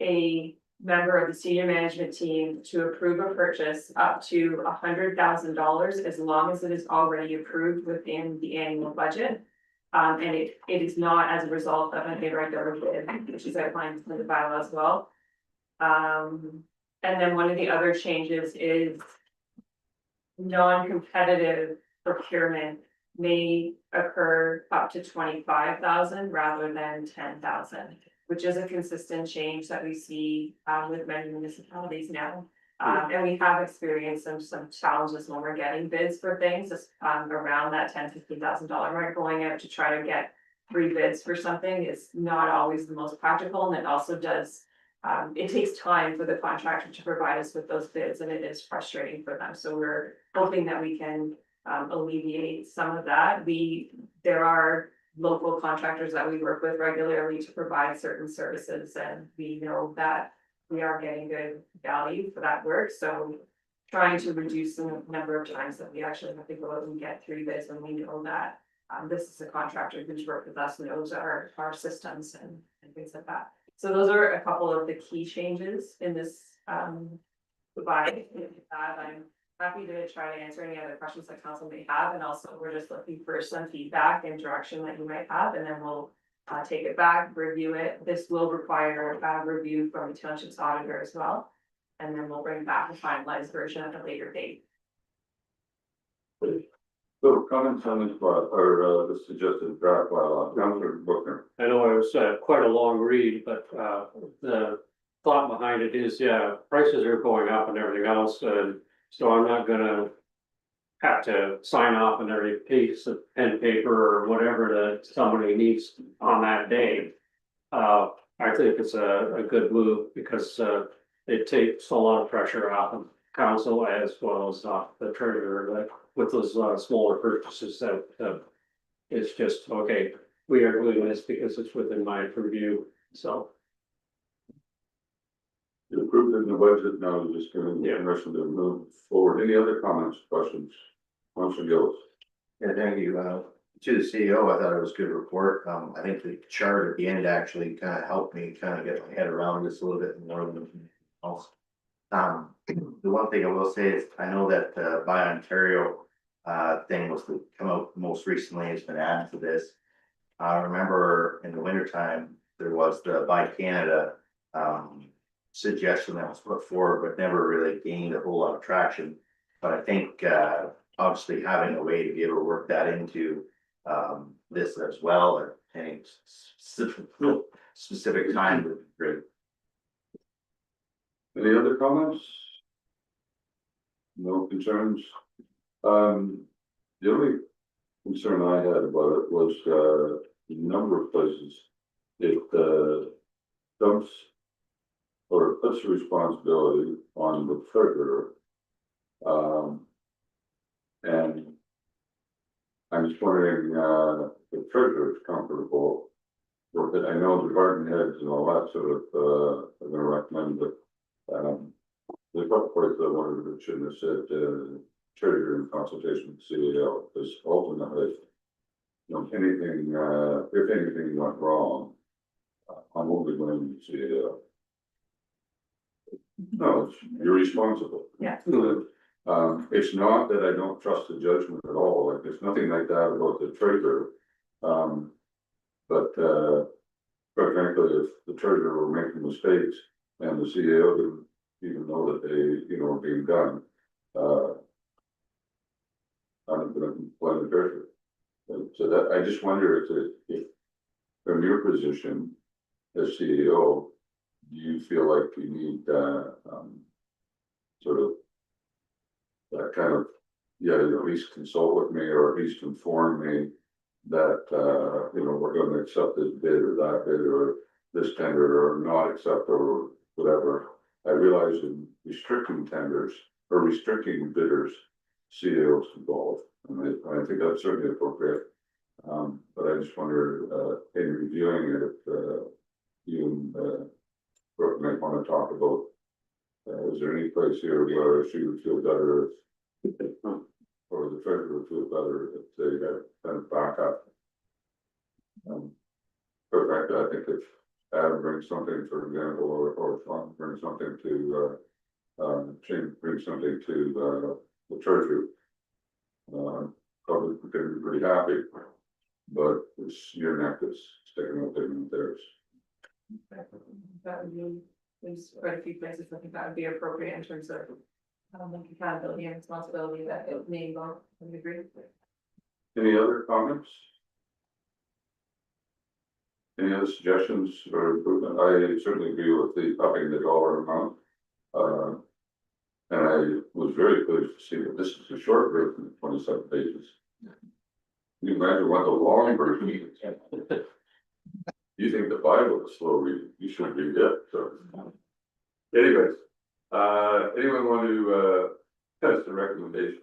a member of the senior management team to approve a purchase up to $100,000 as long as it is already approved within the annual budget. And it is not as a result of an irregular bid, which is outlined in the bylaw as well. And then one of the other changes is non-competitive procurement may occur up to 25,000 rather than 10,000. Which is a consistent change that we see with many municipalities now. And we have experienced some challenges when we're getting bids for things around that $10,000-$15,000 mark. Going out to try to get 3 bids for something is not always the most practical, and it also does it takes time for the contractor to provide us with those bids, and it is frustrating for them. So we're hoping that we can alleviate some of that. There are local contractors that we work with regularly to provide certain services, and we know that we are getting good value for that work, so trying to reduce the number of times that we actually have to go out and get 3 bids when we know that This is a contractor who's worked with us, knows our systems and things like that. So those are a couple of the key changes in this, provide that. I'm happy to try to answer any other questions that council may have, and also we're just looking for some feedback and direction that you might have, and then we'll take it back, review it. This will require a review from the township's auditor as well, and then we'll bring back a finalized version at a later date. So comments on this, the suggested draft bylaw, Councilor Buckner. I know it was quite a long read, but the thought behind it is, yeah, prices are going up and everything else, and so I'm not gonna have to sign off on every piece of pen paper or whatever that somebody needs on that day. I think it's a good move because it takes a lot of pressure off of council as well as off the treasurer, like with those smaller purchases that it's just, okay, we are doing this because it's within my purview, so. You approved it in the budget, now we're just giving the Yeah. permission to move forward. Any other comments, questions? Councilor Gillis. Yeah, thank you. To the CEO, I thought it was a good report. I think the chart at the end actually kind of helped me kind of get my head around this a little bit more than anything else. The one thing I will say is, I know that Buy Ontario thing was to come out most recently, it's been added to this. I remember in the wintertime, there was the Buy Canada suggestion that was put forward, but never really gained a whole lot of traction. But I think obviously having a way to be able to work that into this as well at any specific time would be great. Any other comments? No concerns? The only concern I had about it was the number of places it dumps or puts the responsibility on the treasurer. And I'm just wondering, if the treasurer is comfortable with it. I know the department heads and all that sort of, are gonna recommend, but, the couple parts that I wanted to mention is that, treasurer in consultation with CEO, because ultimately, you know, anything, if anything went wrong, I'm only blaming the CEO. No, you're responsible. Yeah. It's not that I don't trust the judgment at all, like, there's nothing like that about the treasurer. But, quite frankly, if the treasurer were making mistakes and the CEO didn't even know that they, you know, are being done, I'm gonna blame the treasurer. And so that, I just wonder if from your position as CEO, do you feel like you need, sort of that kind of, yeah, at least consult with me or at least inform me that, you know, we're gonna accept this bid or that bid or this tender or not accept or whatever. I realize in restricting tenders or restricting bidders, CEOs involved, and I think that's certainly appropriate. But I just wonder, in reviewing it, if you and Brooke might want to talk about, is there any place here where she would feel better if, or the treasurer would feel better if they had kind of backup? But frankly, I think if Adam brings something, for example, or Sean brings something to, Shane brings something to, the treasurer, probably gonna be pretty happy, but it's your neck that's sticking out there, not theirs. That would be, there's quite a few places I think that would be appropriate in terms of like accountability and responsibility that it may involve. I would agree. Any other comments? Any other suggestions or improvement? I certainly agree with the upping the dollar amount. And I was very pleased to see that this is a short version of 27 pages. Can you imagine what the long version is? You think the Bible is slow reading, you shouldn't read it, so. Anyways, anyone want to, test the recommendation?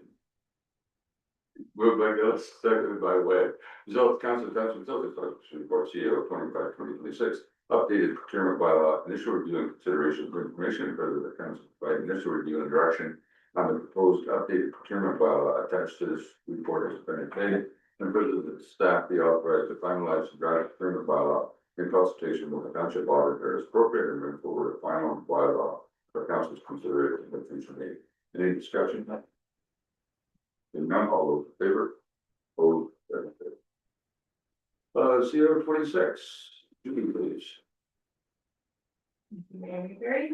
Moved by Gillis, seconded by Webb. Results, Council Township Report CEO 25/2026, updated procurement bylaw, initial review and consideration for information, further the council provide initial review and direction on the proposed updated procurement bylaw attached to this report has been obtained. and further that staff be authorized to finalize the draft permit bylaw in consultation with the township auditor as appropriate and move forward a final bylaw for council's consideration at future meeting. Any discussion? Seeing none, all those in favor? Opposed? CO 26, Judy, please. Mary Berry.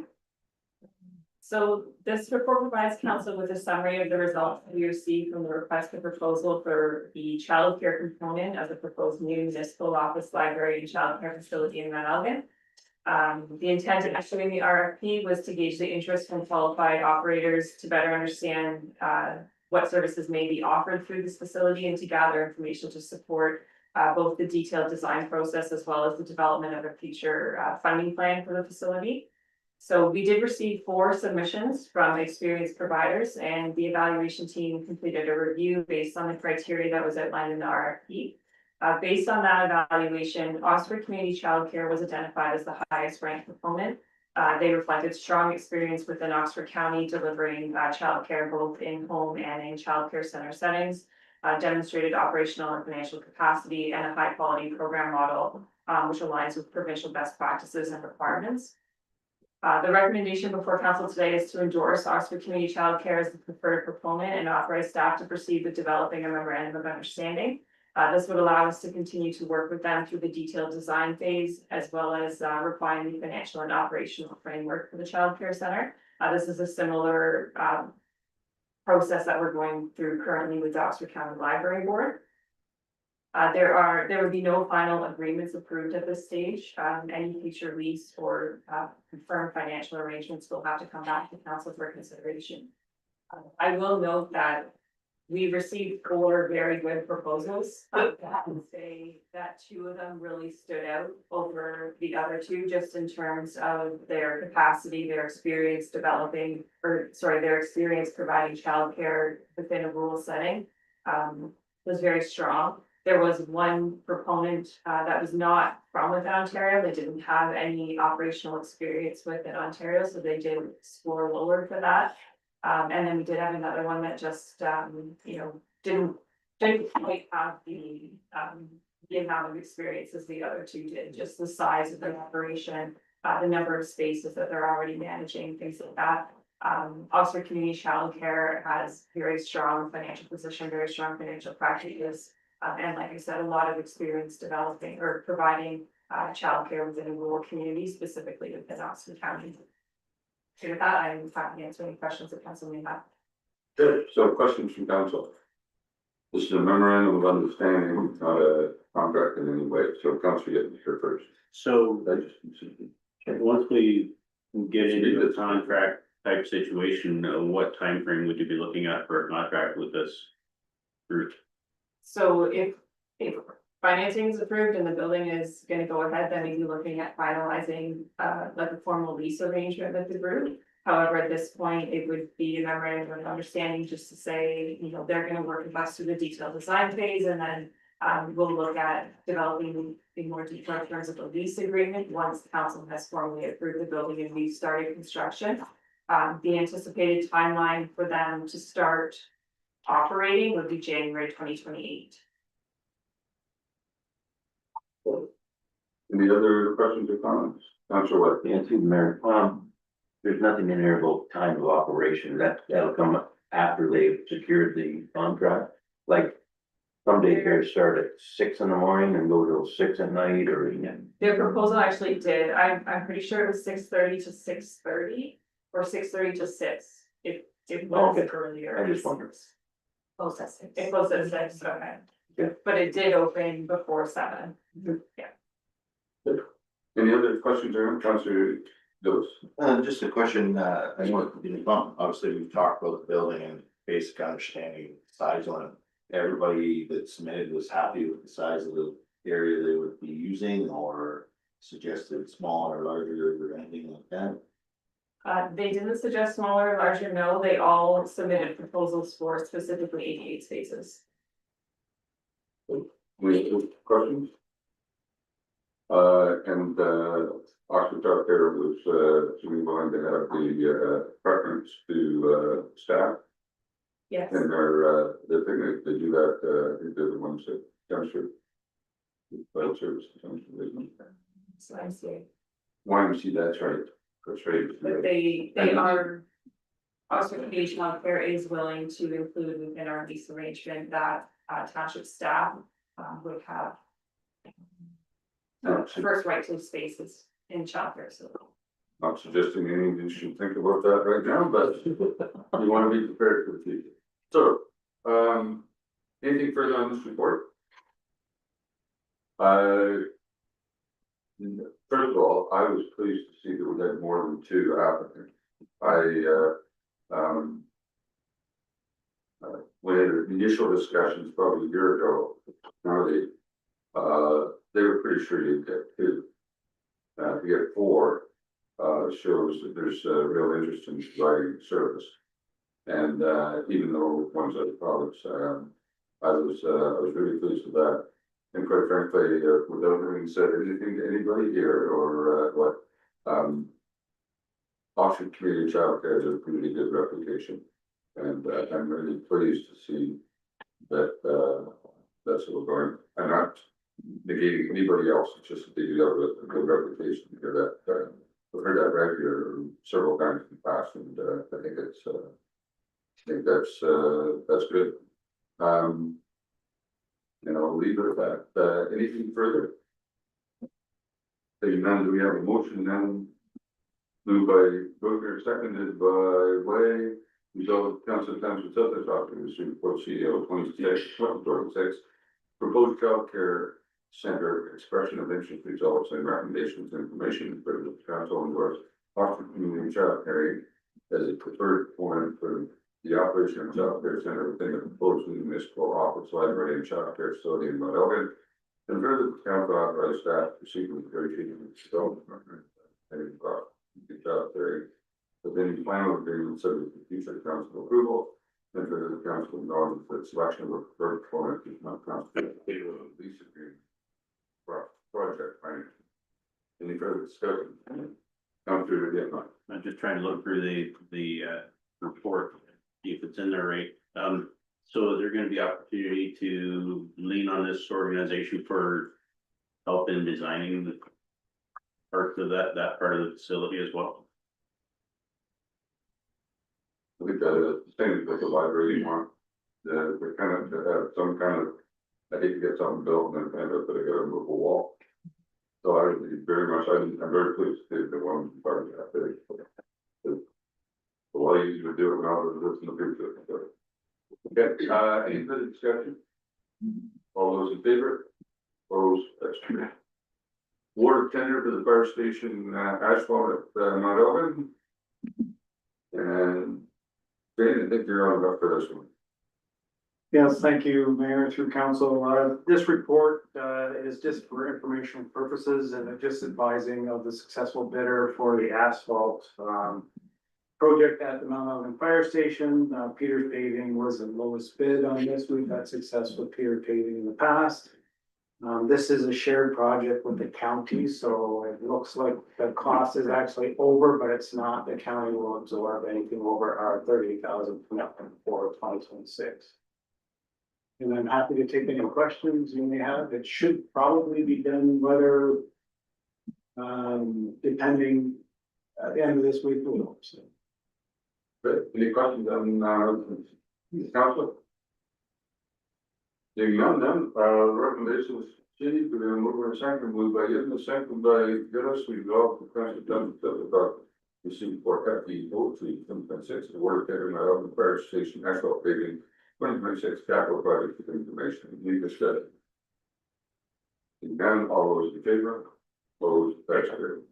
So this report provides council with a summary of the results we received from the request for proposal for the childcare component of the proposed new municipal office, library, and childcare facility in Mount Elgin. The intent of issuing the RFP was to gauge the interest from qualified operators to better understand what services may be offered through this facility and to gather information to support both the detailed design process as well as the development of a future funding plan for the facility. So we did receive 4 submissions from experienced providers, and the evaluation team completed a review based on the criteria that was outlined in the RFP. Based on that evaluation, Oxford Community Childcare was identified as the highest ranked proponent. They reflected strong experience within Oxford County delivering childcare both in home and in childcare center settings, demonstrated operational and financial capacity, and a high quality program model, which aligns with provincial best practices and requirements. The recommendation before council today is to endorse Oxford Community Childcare as the preferred proponent and authorize staff to proceed with developing a memorandum of understanding. This would allow us to continue to work with them through the detailed design phase, as well as refining the financial and operational framework for the childcare center. This is a similar process that we're going through currently with the Oxford County Library Board. There would be no final agreements approved at this stage. Any future lease or confirmed financial arrangements will have to come back to council for consideration. I will note that we received 4 very good proposals. I would say that 2 of them really stood out over the other 2, just in terms of their capacity, their experience developing, their experience providing childcare within a rural setting was very strong. There was one proponent that was not from within Ontario. They didn't have any operational experience within Ontario, so they did score lower for that. And then we did have another one that just, didn't quite have the amount of experience as the other 2 did, just the size of their operation, the number of spaces that they're already managing, things like that. Oxford Community Childcare has very strong financial position, very strong financial practices. And like I said, a lot of experience developing or providing childcare within a rural community, specifically within Oxford County. So with that, I'm happy to answer any questions that council may have. Good, so questions from council? This is a memorandum of understanding, not a contract in any way, so council get here first. So I just. once we get into the contract type situation, what time frame would you be looking at for a contract with this group? So if financing is approved and the building is gonna go ahead, then we'd be looking at finalizing like a formal lease arrangement with the group. However, at this point, it would be a memorandum of understanding just to say, they're gonna work with us through the detailed design phase, and then we'll look at developing in more detail in terms of the lease agreement once the council has formally approved the building and we've started construction. The anticipated timeline for them to start operating would be January 2028. Any other questions or comments? Councilor White? Yeah, through the mayor, there's nothing in there about time of operation, that'll come after they've secured the contract. Like, some daycares start at 6 in the morning and go till 6 at night, or. Their proposal actually did, I'm pretty sure it was 6:30 to 6:30 or 6:30 to 6. It was Okay. earlier. I just wondered. Closed at 6. It closed at 6, okay. Yeah. But it did open before 7. Yeah. Any other questions or Councilor Lewis? Just a question, I know, obviously we've talked about the building and basic understanding size on it. Everybody that submitted was happy with the size of the area they would be using, or suggested smaller, larger, or anything like that. They didn't suggest smaller, larger, no, they all submitted proposals for specifically 88 spaces. Any other questions? And Oxford Childcare was, assuming going to have the preference to staff. Yes, And they're thinking they do that, I think they're the ones that Chelmsford. Fire service, so I see. YMC, that's right, that's right. But they are. Also, Community Child Care is willing to include within our lease arrangement that township staff would have. First right to spaces in childcare, so. Not suggesting anything you should think about that right now, but you wanna be prepared for the future. So, anything further on this report? First of all, I was pleased to see that we had more than 2 applicants. We had initial discussions probably a year ago, now they were pretty sure you'd get 2. To get 4, shows that there's a real interest in providing service. And, even though one's other products, I was really pleased with that. And quite frankly, without having said anything to anybody here or, Oxford Community Childcare has a pretty good reputation. And, I'm really pleased to see that, that's what we're going. I'm not negating anybody else, it's just that they do have a good reputation. Hear that, I've heard that right here several times in the past, and, I think it's, I think that's good. And I'll leave it at that. Anything further? Seeing none, do we have a motion then? Moved by Booker, seconded by Way. Resolved, Council Township Southern Office, report CEO 2026. Proposed childcare center expression of interest results and recommendations information for the council endorse Oxford Community Childcare as a preferred point for the operation of childcare center within the proposed municipal office, library, and childcare facility in Mount Elgin. And further, the council authorized staff to proceed with negotiating with development and childcare. But then final agreement subject to future council approval. And further, the council acknowledges that selection of a preferred point is not constituted a lease agreement. Project finance. Any further discussion? Come through again, Mike. I'm just trying to look through the report, see if it's in there right. So is there gonna be opportunity to lean on this organization for help in designing the parts of that part of the facility as well? I think that the same with the library, you want, the kind of, to have some kind of, I hate to get something built and then end up that I gotta move a wall. So I would be very much, I'm very pleased to see the one part of that. It's a lot easier to do it now than it is in the future. Okay, any further discussion? All those in favor? Opposed, that's true. Award of tender for the fire station, asphalt at, Mount Elgin. And Jane, I think you're on up for this one. Yes, thank you, Mayor, through council. This report is just for informational purposes and just advising of the successful bidder for the asphalt project at the Mount Elgin Fire Station. Peters Paving was the lowest bid on this. We've had success with Peters Paving in the past. This is a shared project with the county, so it looks like the cost is actually over, but it's not. The county will absorb anything over our 30,000 commitment for 2026. And I'm happy to take any questions you may have. It should probably be done whether, depending at the end of this week, we will. So. Good. Any questions on, council? Seeing none, then, recommendations, City, we're gonna move in a second, moved by Ian, second by Gillis, we go to Council Dunn, about received for FD vote to 2026, the word carrying out of the fire station, asphalt paving, 2026 capital project information, legal study. Again, all those in favor, opposed, that's carried.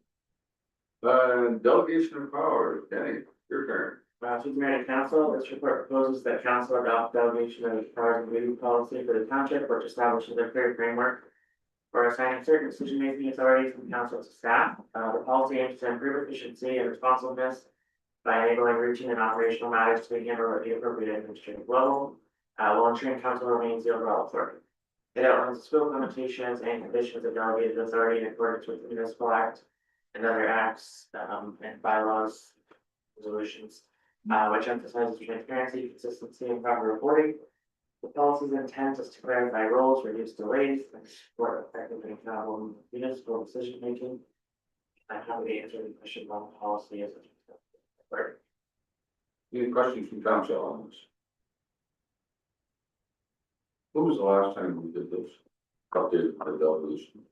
Delegation of power, Danny, your turn. To the Mayor and Council, this report proposes that council adopt delegation of power and duty policy for the township, which establishes a clear framework for assigning certain decision-making authorities from council to staff. The policy aims to improve efficiency and responsiveness by enabling routine and operational matters to be handled at the appropriate administrative level, while ensuring council remains the overall authority. It outlines the scope, limitations, and conditions of delegated authority in accordance with the municipal act and other acts, and bylaws, resolutions. which emphasizes transparency, consistency, and proper reporting. The policy's intent is to clarify roles, reduce delays, and support effective and accountable municipal decision making. I'm happy to answer any questions on the policy as it's. Any questions from council on this? When was the last time we did this? Updated the delegation.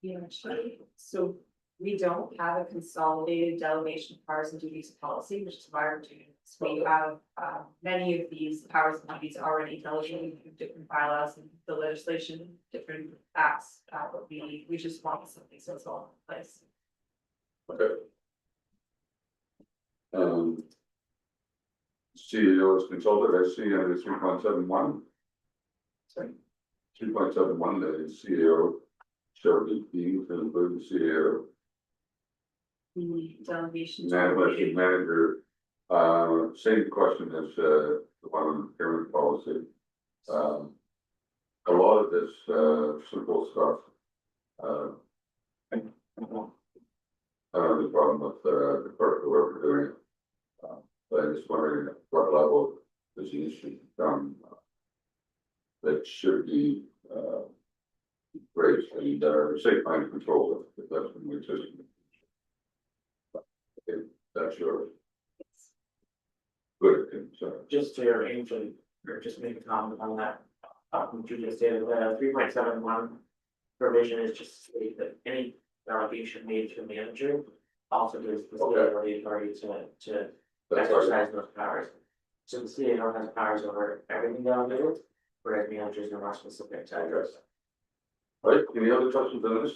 Yeah, actually, so we don't have a consolidated delegation of powers and duties policy, which is why we're doing this. We have many of these powers and duties already delegated through different bylaws and the legislation, different acts, but we just want something so it's all in place. Okay. CEO is consulted, I see under 3.71. Sorry. 3.71, the CEO shall be deemed to include the CEO. The delegation. Management manager, same question as the one on procurement policy. A lot of this simple stuff. I don't have any problem with the clerk or whoever doing it. But I'm just wondering at what level does the issue come that should be raised. I mean, safe plan control if that's when we exist. Okay, that's yours. Good, so. Just to arrange or just make a comment on that, what you just stated, the 3.71 provision is just to state that any delegation made to a manager also gives the CEO the authority to That's right. exercise those powers. So the CEO has powers over everything delegated, whereas managers are more specific to address. Right, any other questions on this?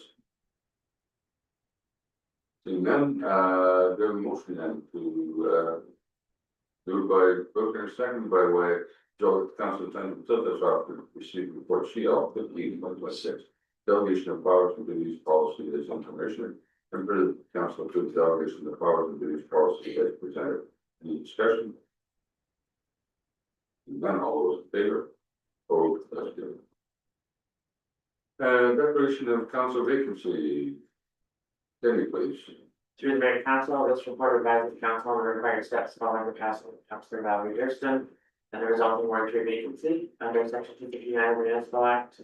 Seeing none, there's a motion then to moved by Booker, second by way, Joe, Council Attendant, took this off to receive report CL 15/126. Delegation of powers and duties policy as information, and for the council to delegation of powers and duties policy as presented. Any discussion? None, all those in favor? Oh, that's good. Declaration of council vacancy. Danny, please. Through the mayor council, this report advises the council on the required steps following the passing of Councillor Valerie Durston and the resulting Ward 3 vacancy under section 259 of the Municipal Act.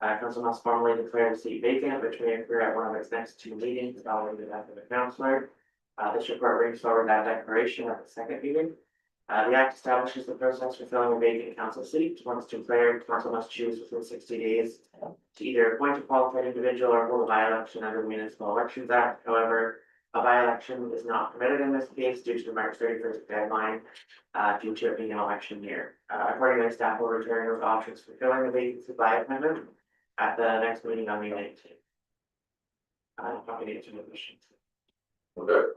Council must formally declare the seat vacant, which may occur at one of its next 2 meetings following the death of a councillor. This report brings forward that declaration at the second meeting. The act establishes the process for filling a vacant council seat. Once declared, council must choose within 60 days to either appoint a qualified individual or hold a by-election under the Municipal Elections Act. However, a by-election is not permitted in this case due to the March 31st deadline, due to it being an election year. Accordingly, staff will return with options for filling the vacancy by appointment at the next meeting on May 19th. I'm happy to answer any questions. Okay.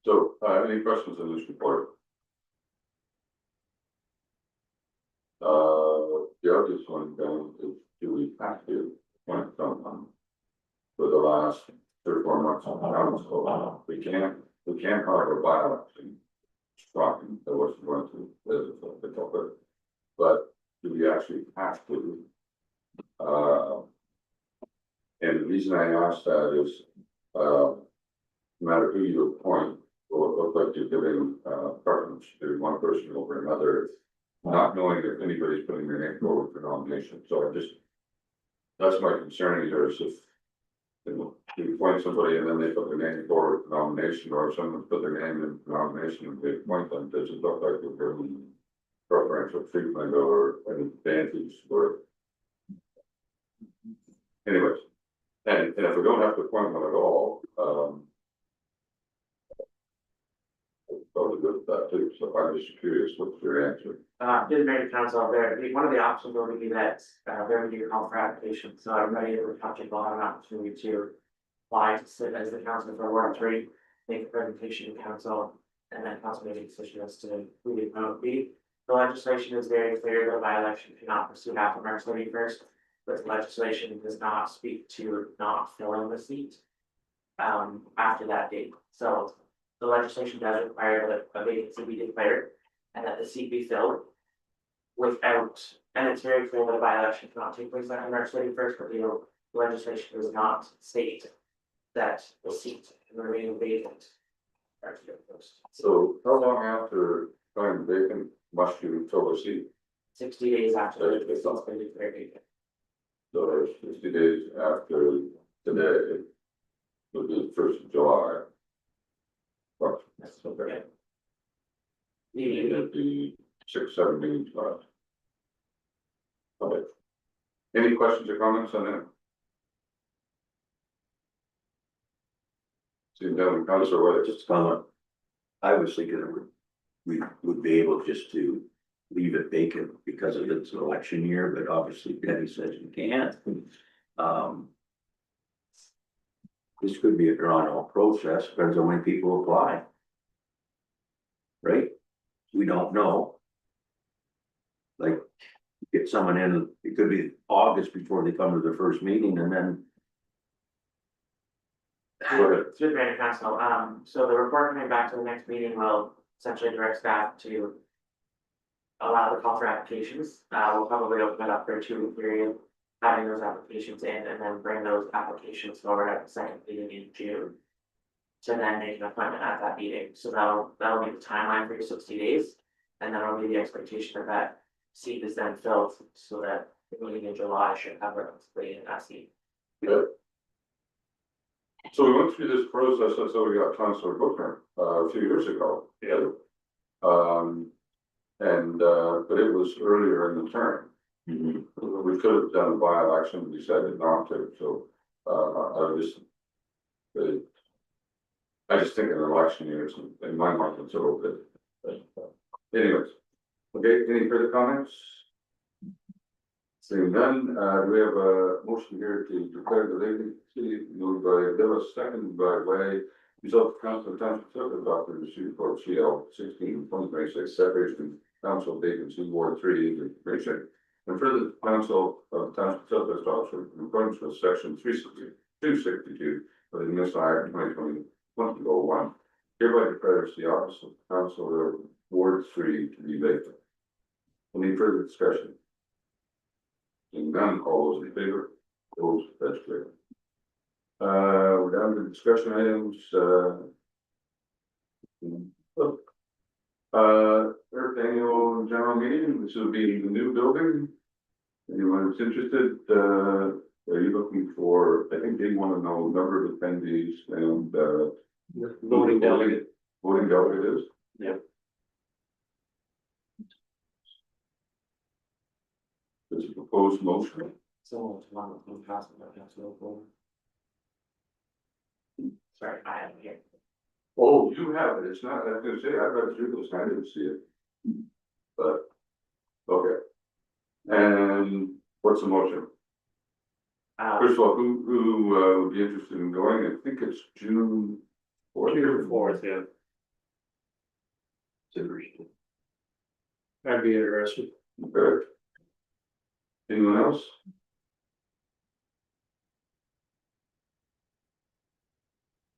So, any questions on this report? The obvious one then is, do we have to appoint someone for the last 3 or 4 months on the council? We can't have a by-election. Shocking, that wasn't going to, the topic. But do we actually have to? And the reason I ask that is, no matter who you appoint, will look like you're giving preference to one person over another, not knowing if anybody's putting their name forward for nomination. So I just, that's my concern here is if you appoint somebody and then they put their name forward for nomination, or if someone put their name in for nomination and they appoint them, does it look like they're giving preferential treatment or an advantage for? Anyways, and if we don't have to appoint one at all, probably good with that too. So I'm just curious, what's your answer? To the mayor council there, one of the options will be that there would be a call for application, so everybody in the township will have an opportunity to apply to sit as the council for Ward 3, make a presentation to council, and then council make a decision as to who the appointment would be. The legislation is very clear that a by-election cannot proceed after March 31st, but the legislation does not speak to not filling the seat after that date. So the legislation does require that a vacancy be declared and that the seat be filled without, and it's very clear that a by-election cannot take place on March 31st, but the legislation does not state that the seat can remain vacant So how long after time vacant must you fill a seat? 60 days after the results been declared. So 60 days after today. Would be the 1st of July. Well, That's okay. it'd be 6-7 meetings left. Okay. Any questions or comments on that? See, no, Councilor White, Just a comment. I was thinking we would be able just to leave it vacant because of its election year, but obviously Penny says you can't. This could be a drawn out process, depends on when people apply. Right? We don't know. Like, get someone in, it could be August before they come to their first meeting and then. go ahead. Through the Mayor Council, so the report coming back to the next meeting will essentially direct staff to allow the call for applications. We'll probably open it up for a 2-week period, having those applications in, and then bring those applications forward at the second meeting in June. To then make an appointment at that meeting, so that'll be the timeline for your 60 days, and then it'll be the expectation that that seat is then filled, so that the meeting in July should have a complete in that seat. Good. So we went through this process, that's how we got Councilor Booker, a few years ago. Yeah. But it was earlier in the term. We could have done a by-election, we decided not to, so, I just think an election years, in my mind, it's a little bit. Anyways, okay, any further comments? Seeing none, do we have a motion here to declare the vacancy moved by Dillis, seconded by Way. Result of Council of Township Clerk Dr. Mr. Report CL 16/2026 separation council vacancy Ward 3 information. And further, Council of Township Clerk Officer in accordance with section 262 of the Municipal Act 2020-2001 hereby declares the office of Councilor Ward 3 to be vacant. Any further discussion? Seeing none, all those in favor, those, that's clear. We're down to discussion items, Earth Annual General Meeting, this will be the new building. Anyone who's interested, are you looking for, I think they want to know number of attendees and, Voting delegate. Voting delegate is? Yep. There's a proposed motion. So, sorry, I have it here. Oh, you have it, it's not, I was gonna say, I read through this, I didn't see it. But, okay. And what's the motion? First of all, who would be interested in going? I think it's June 4th. June 4th, yeah. I'd be interested. Okay. Anyone else?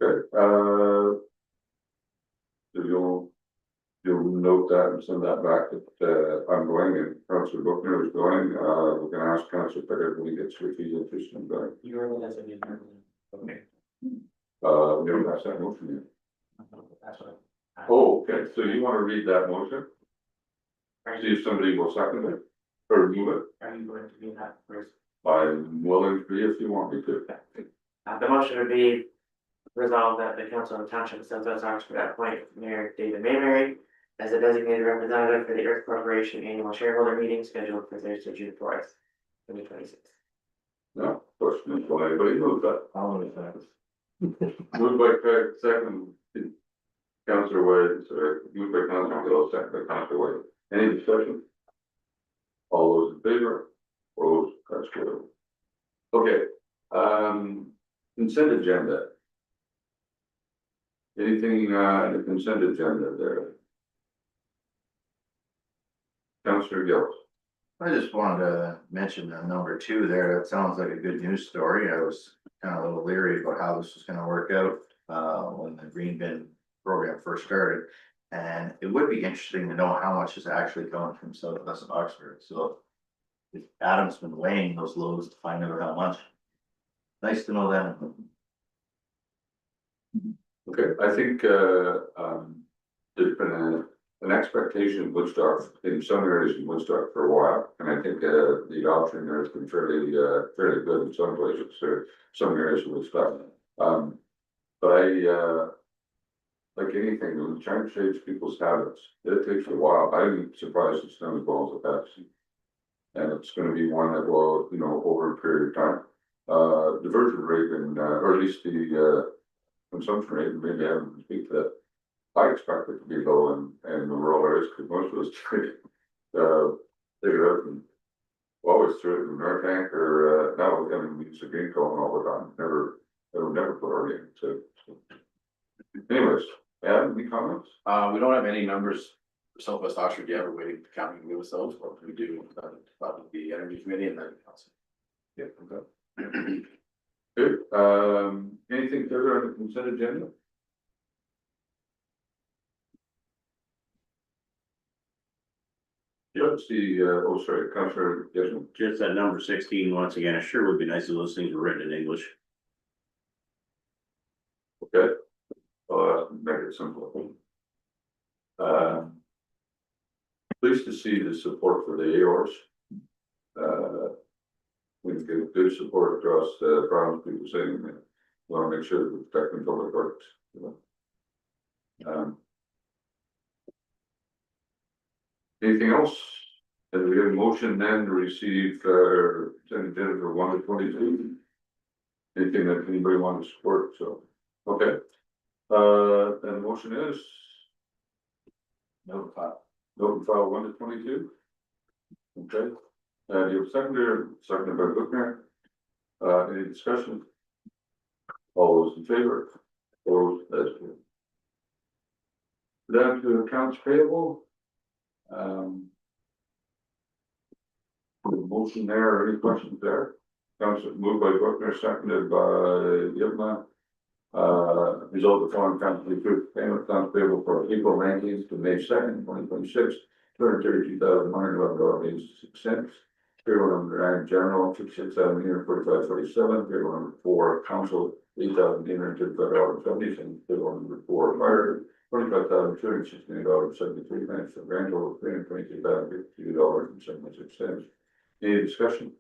Okay, so you'll note that and send that back that, I'm going and Councilor Buckner is going, we're gonna ask Councilor Pickett when he gets here if he's interested in going. You're the designated. Okay. We haven't asked that motion yet. That's what. Oh, okay, so you wanna read that motion? See if somebody will second it, or move it, Are you going to be that first? I'm willing to be if you want me to. The motion would be resolved that the council of the township of Southwest Oxford appoint Mayor David Mayberry as a designated representative for the Earth Corporation annual shareholder meeting scheduled for Thursday, June 4th, 2026. No, question, will anybody move that? I'll move that. Moved by Craig, second, Councilor Wade, sorry, moved by Councilor Gill, second by Councilor Wade. Any discussion? All those in favor? Opposed, that's good. Okay, consent agenda. Anything, in the consent agenda there? Councilor Gills. I just wanted to mention number 2 there. That sounds like a good news story. I was kind of a little leery about how this was gonna work out, when the green bin program first started. And it would be interesting to know how much is actually coming from Southwest Oxford, so. If Adam's been weighing those loads to find out how much. Nice to know that. Okay, I think, there's been an expectation in Woodstock, in some areas in Woodstock for a while, and I think, the option there has been fairly good in some places, or some areas of Woodstock. But like anything, when you try to change people's habits, it takes a while. I'm surprised it's done as well as it has. And it's gonna be one that will, you know, over a period of time, diversion rate and, or at least the, consumption rate, maybe I haven't speak to that. I expect it to be low in the rural areas, because most of us take, take it out and always throw it in our tank, or, now, I mean, we use a green cone all the time, never put organic, so. Anyways, Adam, any comments? We don't have any numbers for Southwest Oxford yet, we're waiting for county to give us those, but we do, the energy committee and then council. Yeah, okay. Good, anything further on the consent agenda? Let's see, oh, sorry, Councillor, yes, Just at number 16, once again, it sure would be nice if those things were written in English. okay, make it simple. Pleased to see the support for the AORs. We get good support across the province, people saying that we want to make sure that we're protecting public works, you know. Anything else? And we have a motion then to receive, consent agenda for 1 to 22. Anything that anybody wants to support, so, okay. And the motion is? Note file 1 to 22. Okay, you have seconded by Bookner. Any discussion? All those in favor? Opposed, that's good. Down to accounts payable. Motion there, or any questions there? Council moved by Buckner, seconded by Yipma. Result of the following accounts to be approved. Payment accounts payable for April 19th to May 2nd, 2026. $232,111.86. Payroll number 9 general, $6,745.47. Payroll number 4 council, $8,835.70. Payroll number 4 fire, $25,269.73. A grand total of $322,052.76. Any discussion?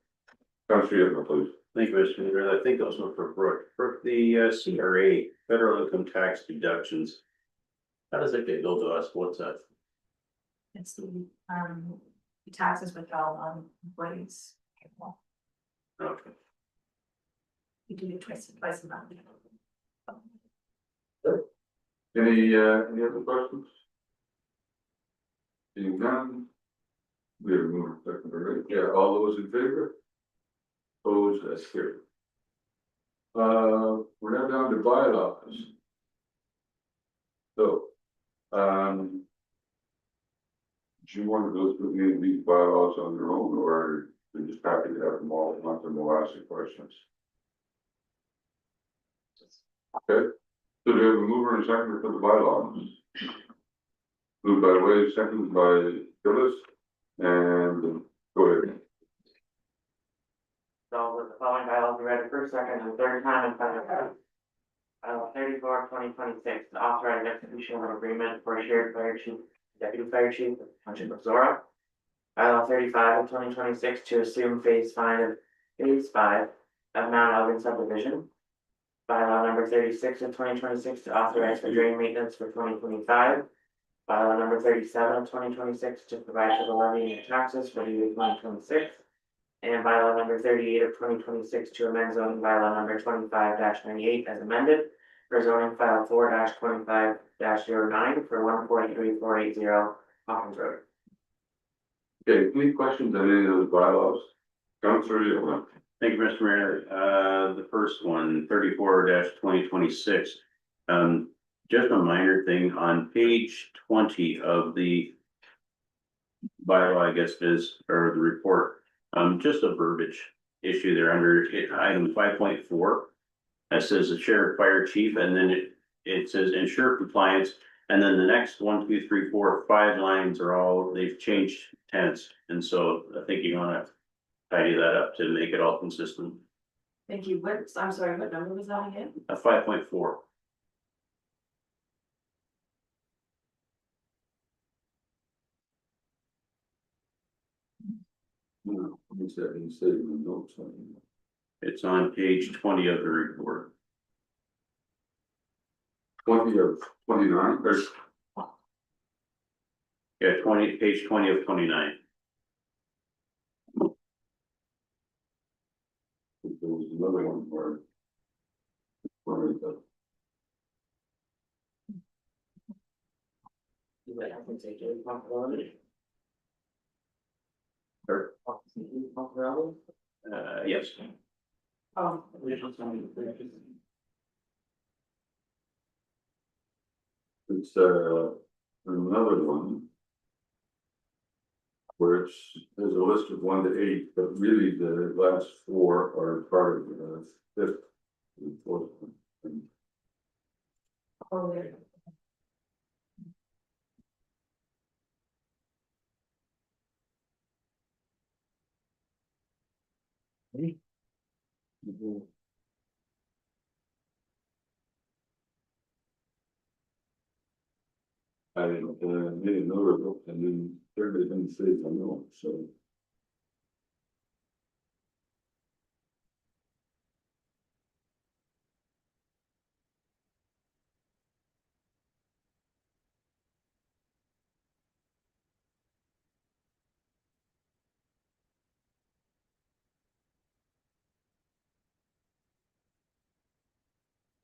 Councilor Yipma, please. Thank you, Mr. Leader. I think those were for Brooke. Brooke, the CRA, federal income tax deductions. How does it get billed to us? What's that? It's the taxes withheld on employees. Okay. You do it twice a month. Any other questions? Seeing none. We have a mover, second, yeah, all those in favor? Opposed, that's carried. We're now down to bylaws. So, do you want to go through any of these bylaws on your own, or you're just happy to have them all, want them to ask you questions? Okay, so do we have a mover and seconder for the bylaws? Moved by Wade, seconded by Phyllis, and go ahead. So with the following bylaws, we read it first, second, and third time in front of us. 34/2026, to authorize execution of an agreement for a shared fire chief, deputy fire chief of the Township of Zora. 35/2026, to assume phase 5 of Mount Elgin subdivision. Bylaw number 36/2026, to authorize for drain maintenance for 2025. Bylaw number 37/2026, to provide for the levying of taxes for the year 2026. And bylaw number 38/2026, to amend zoning bylaw number 25-98 as amended for zoning file 4-25-09 for 143-480 Hawkins Road. Okay, any questions on any of those bylaws? Councilor Yipma. Thank you, Mr. Mayor. The first one, 34-2026. Just a minor thing on page 20 of the bylaw, I guess it is, or the report. Just a verbiage issue there under item 5.4. That says the sheriff fire chief, and then it says ensure compliance. And then the next 1, 2, 3, 4, 5 lines are all, they've changed tense. And so I think you want to tidy that up to make it all consistent. Thank you. I'm sorry, what number was that again? 5.4. No, he said in the notes. It's on page 20 of the report. 20 of 29, there's, Yeah, page 20 of 29. there was another one where the Yes. Oh. it's another one. Where it's, there's a list of 1 to 8, but really the last 4 are part of the fifth. And fourth one. Oh, yeah. I made another book and then everybody didn't say I know, so.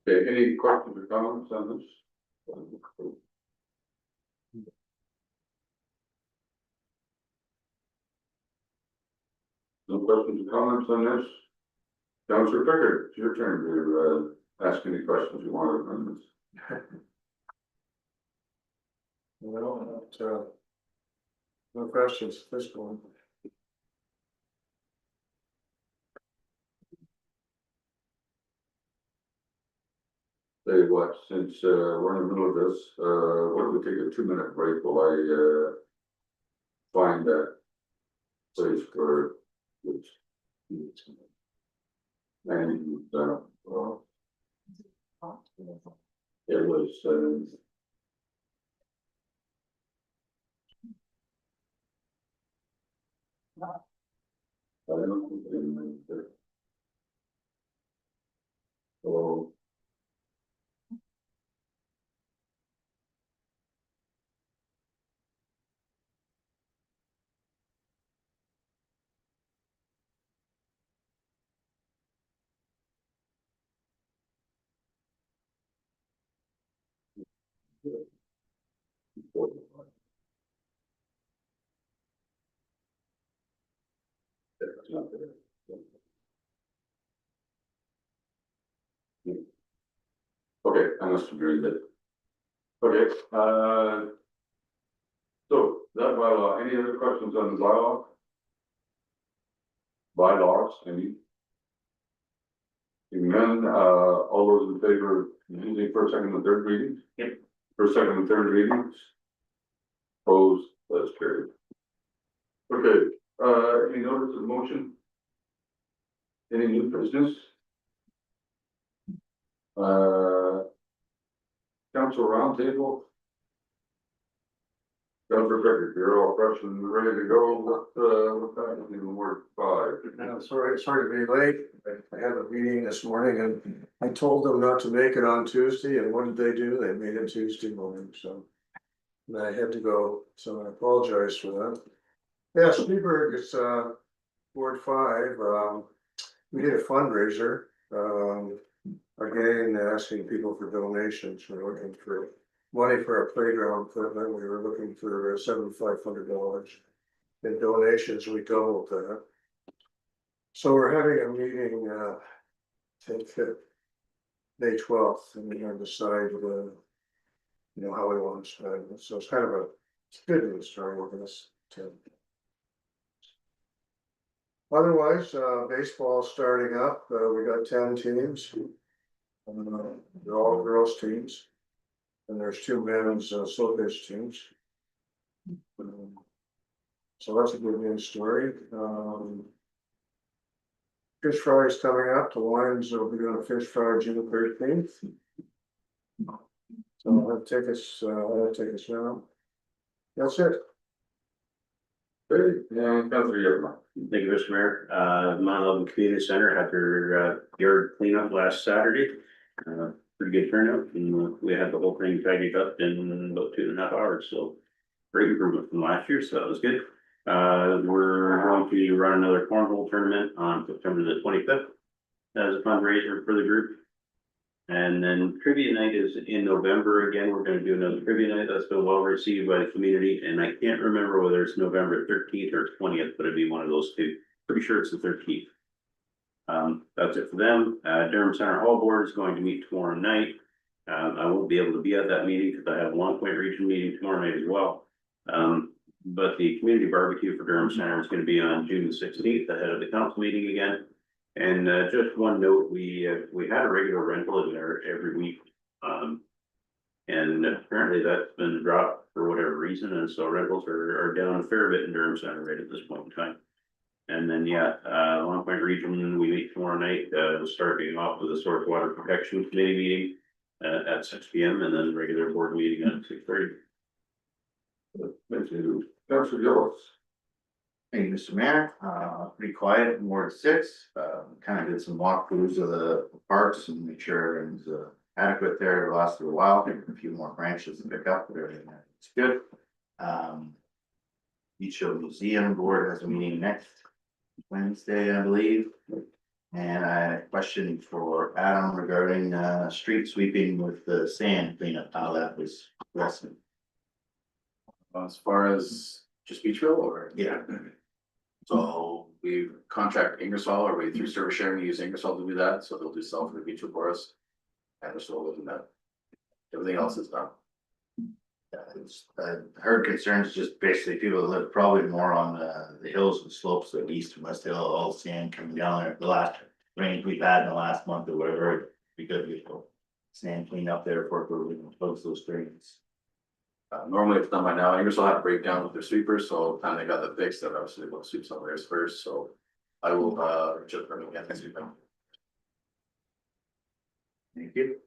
Okay, any questions or comments on this? No questions or comments on this? Councillor Pickard, it's your turn to ask any questions you want on this. Well, no questions, this one. Say what, since we're in the middle of this, why don't we take a 2-minute break while I find that place for which. And it was I don't think they meant it. So. It's not there. Okay, I must agree that. Okay, so that bylaw, any other questions on the bylaw? Bylaws, any? Seeing none, all those in favor of using first, second, and third readings? Yep. First, second, and third readings? Opposed, that's carried. Okay, any notice of motion? Any new business? Council roundtable? Councilor Pickard, you're all fresh and ready to go, what time is it, Ward 5? Sorry to be late. I had a meeting this morning and I told them not to make it on Tuesday, and what did they do? They made it Tuesday morning, so. And I had to go, so I apologize for that. Yeah, Speedberg is Ward 5, we did a fundraiser, again, asking people for donations. We're looking for money for our playground equipment. We were looking for $7,500 in donations. We doubled that. So we're having a meeting, I think May 12th, and we're gonna decide, how we want to spend it. So it's kind of it's good news starting with this. Otherwise, baseball starting up. We got 10 teams. They're all girls teams. And there's 2 men's showcase teams. So that's a good news story. Fish fry is coming up. The Lions will be doing a fish fry June 13th. So I'll take us now. That's it. Okay, and Councilor Yurma. Thank you, Mr. Mayor. Mount Elgin Community Center had their yard cleanup last Saturday. Pretty good turnout, and we had the whole thing tidied up in about 2.5 hours, so great improvement from last year, so that was good. We're going to run another cornhole tournament on September the 25th as a fundraiser for the group. And then trivia night is in November. Again, we're gonna do another trivia night. That's been well received by the community, and I can't remember whether it's November 13th or 20th, but it'd be one of those two. Pretty sure it's the 13th. That's it for them. Durham Center Hall Board is going to meet tomorrow night. I won't be able to be at that meeting because I have Long Point Region meeting tomorrow night as well. But the community barbecue for Durham Center is gonna be on June the 16th, ahead of the council meeting again. And just one note, we had a regular rental in there every week. And apparently that's been dropped for whatever reason, and so rentals are down a fair bit in Durham Center right at this point in time. And then, Long Point Region, we meet tomorrow night, starting off with the Source Water Protection Committee meeting at 6 p.m. and then regular board meeting at 6:30. Thank you. Councilor Gillis. Hey, Mr. Mayor, pretty quiet in Ward 6, kind of did some walkthroughs of the parks and make sure everything's adequate there. It lasted a while, maybe a few more branches to pick up, but everything is good. Each of the museum board has a meeting next Wednesday, I believe. And I had a question for Adam regarding street sweeping with the sand cleanup, how that was progressing. As far as just Beachville or? Yeah. So we contract Ingersoll, or we through service sharing, we use Ingersoll to do that, so they'll do self for the Beachville for us. And we're still looking at, everything else is done. I heard concerns, just basically people that live probably more on the hills and slopes of East and West Hill, all sand coming down there. The last rain we've had in the last month or whatever, because we go sand clean up there for we can close those drains. Normally it's done by now. Ingersoll had a breakdown with their sweepers, so time they got that fixed, they're obviously going to sweep some of theirs first, so I will just bring again and sweep them. Thank you.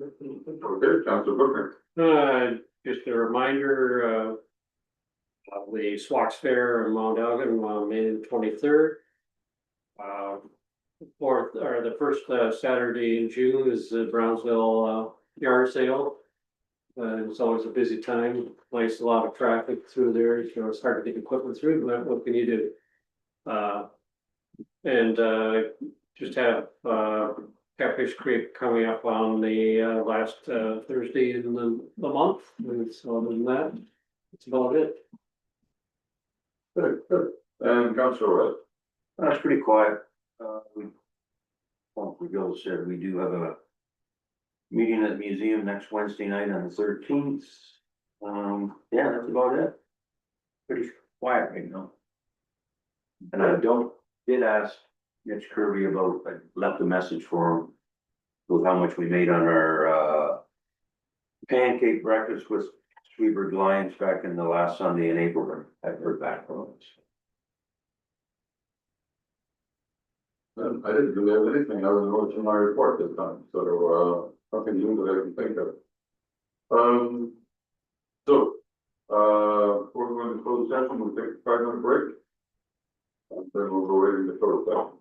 Okay, Councilor Booker. Just a reminder, of the Swax Fair in Mount Elgin on May the 23rd. The first Saturday in June is the Brownsville yard sale. It's always a busy time, place a lot of traffic through there, it's hard to get equipment through, but what can you do? Just have Catfish Creek coming up on the last Thursday in the month, and so other than that, that's about it. Good, good. And Councilor Red. That's pretty quiet. Well, Bill said we do have a meeting at the museum next Wednesday night on the 13th. Yeah, that's about it. Pretty quiet right now. And I did ask Mitch Kirby about, I left a message for him with how much we made on our pancake breakfast with Sweetberg Lions back in the last Sunday in April. I've heard back from him. I didn't really have anything other than what's in my report this time, so nothing new that I can think of. We're going to close session, we'll take a 5-minute break. And then we'll go right into closed session.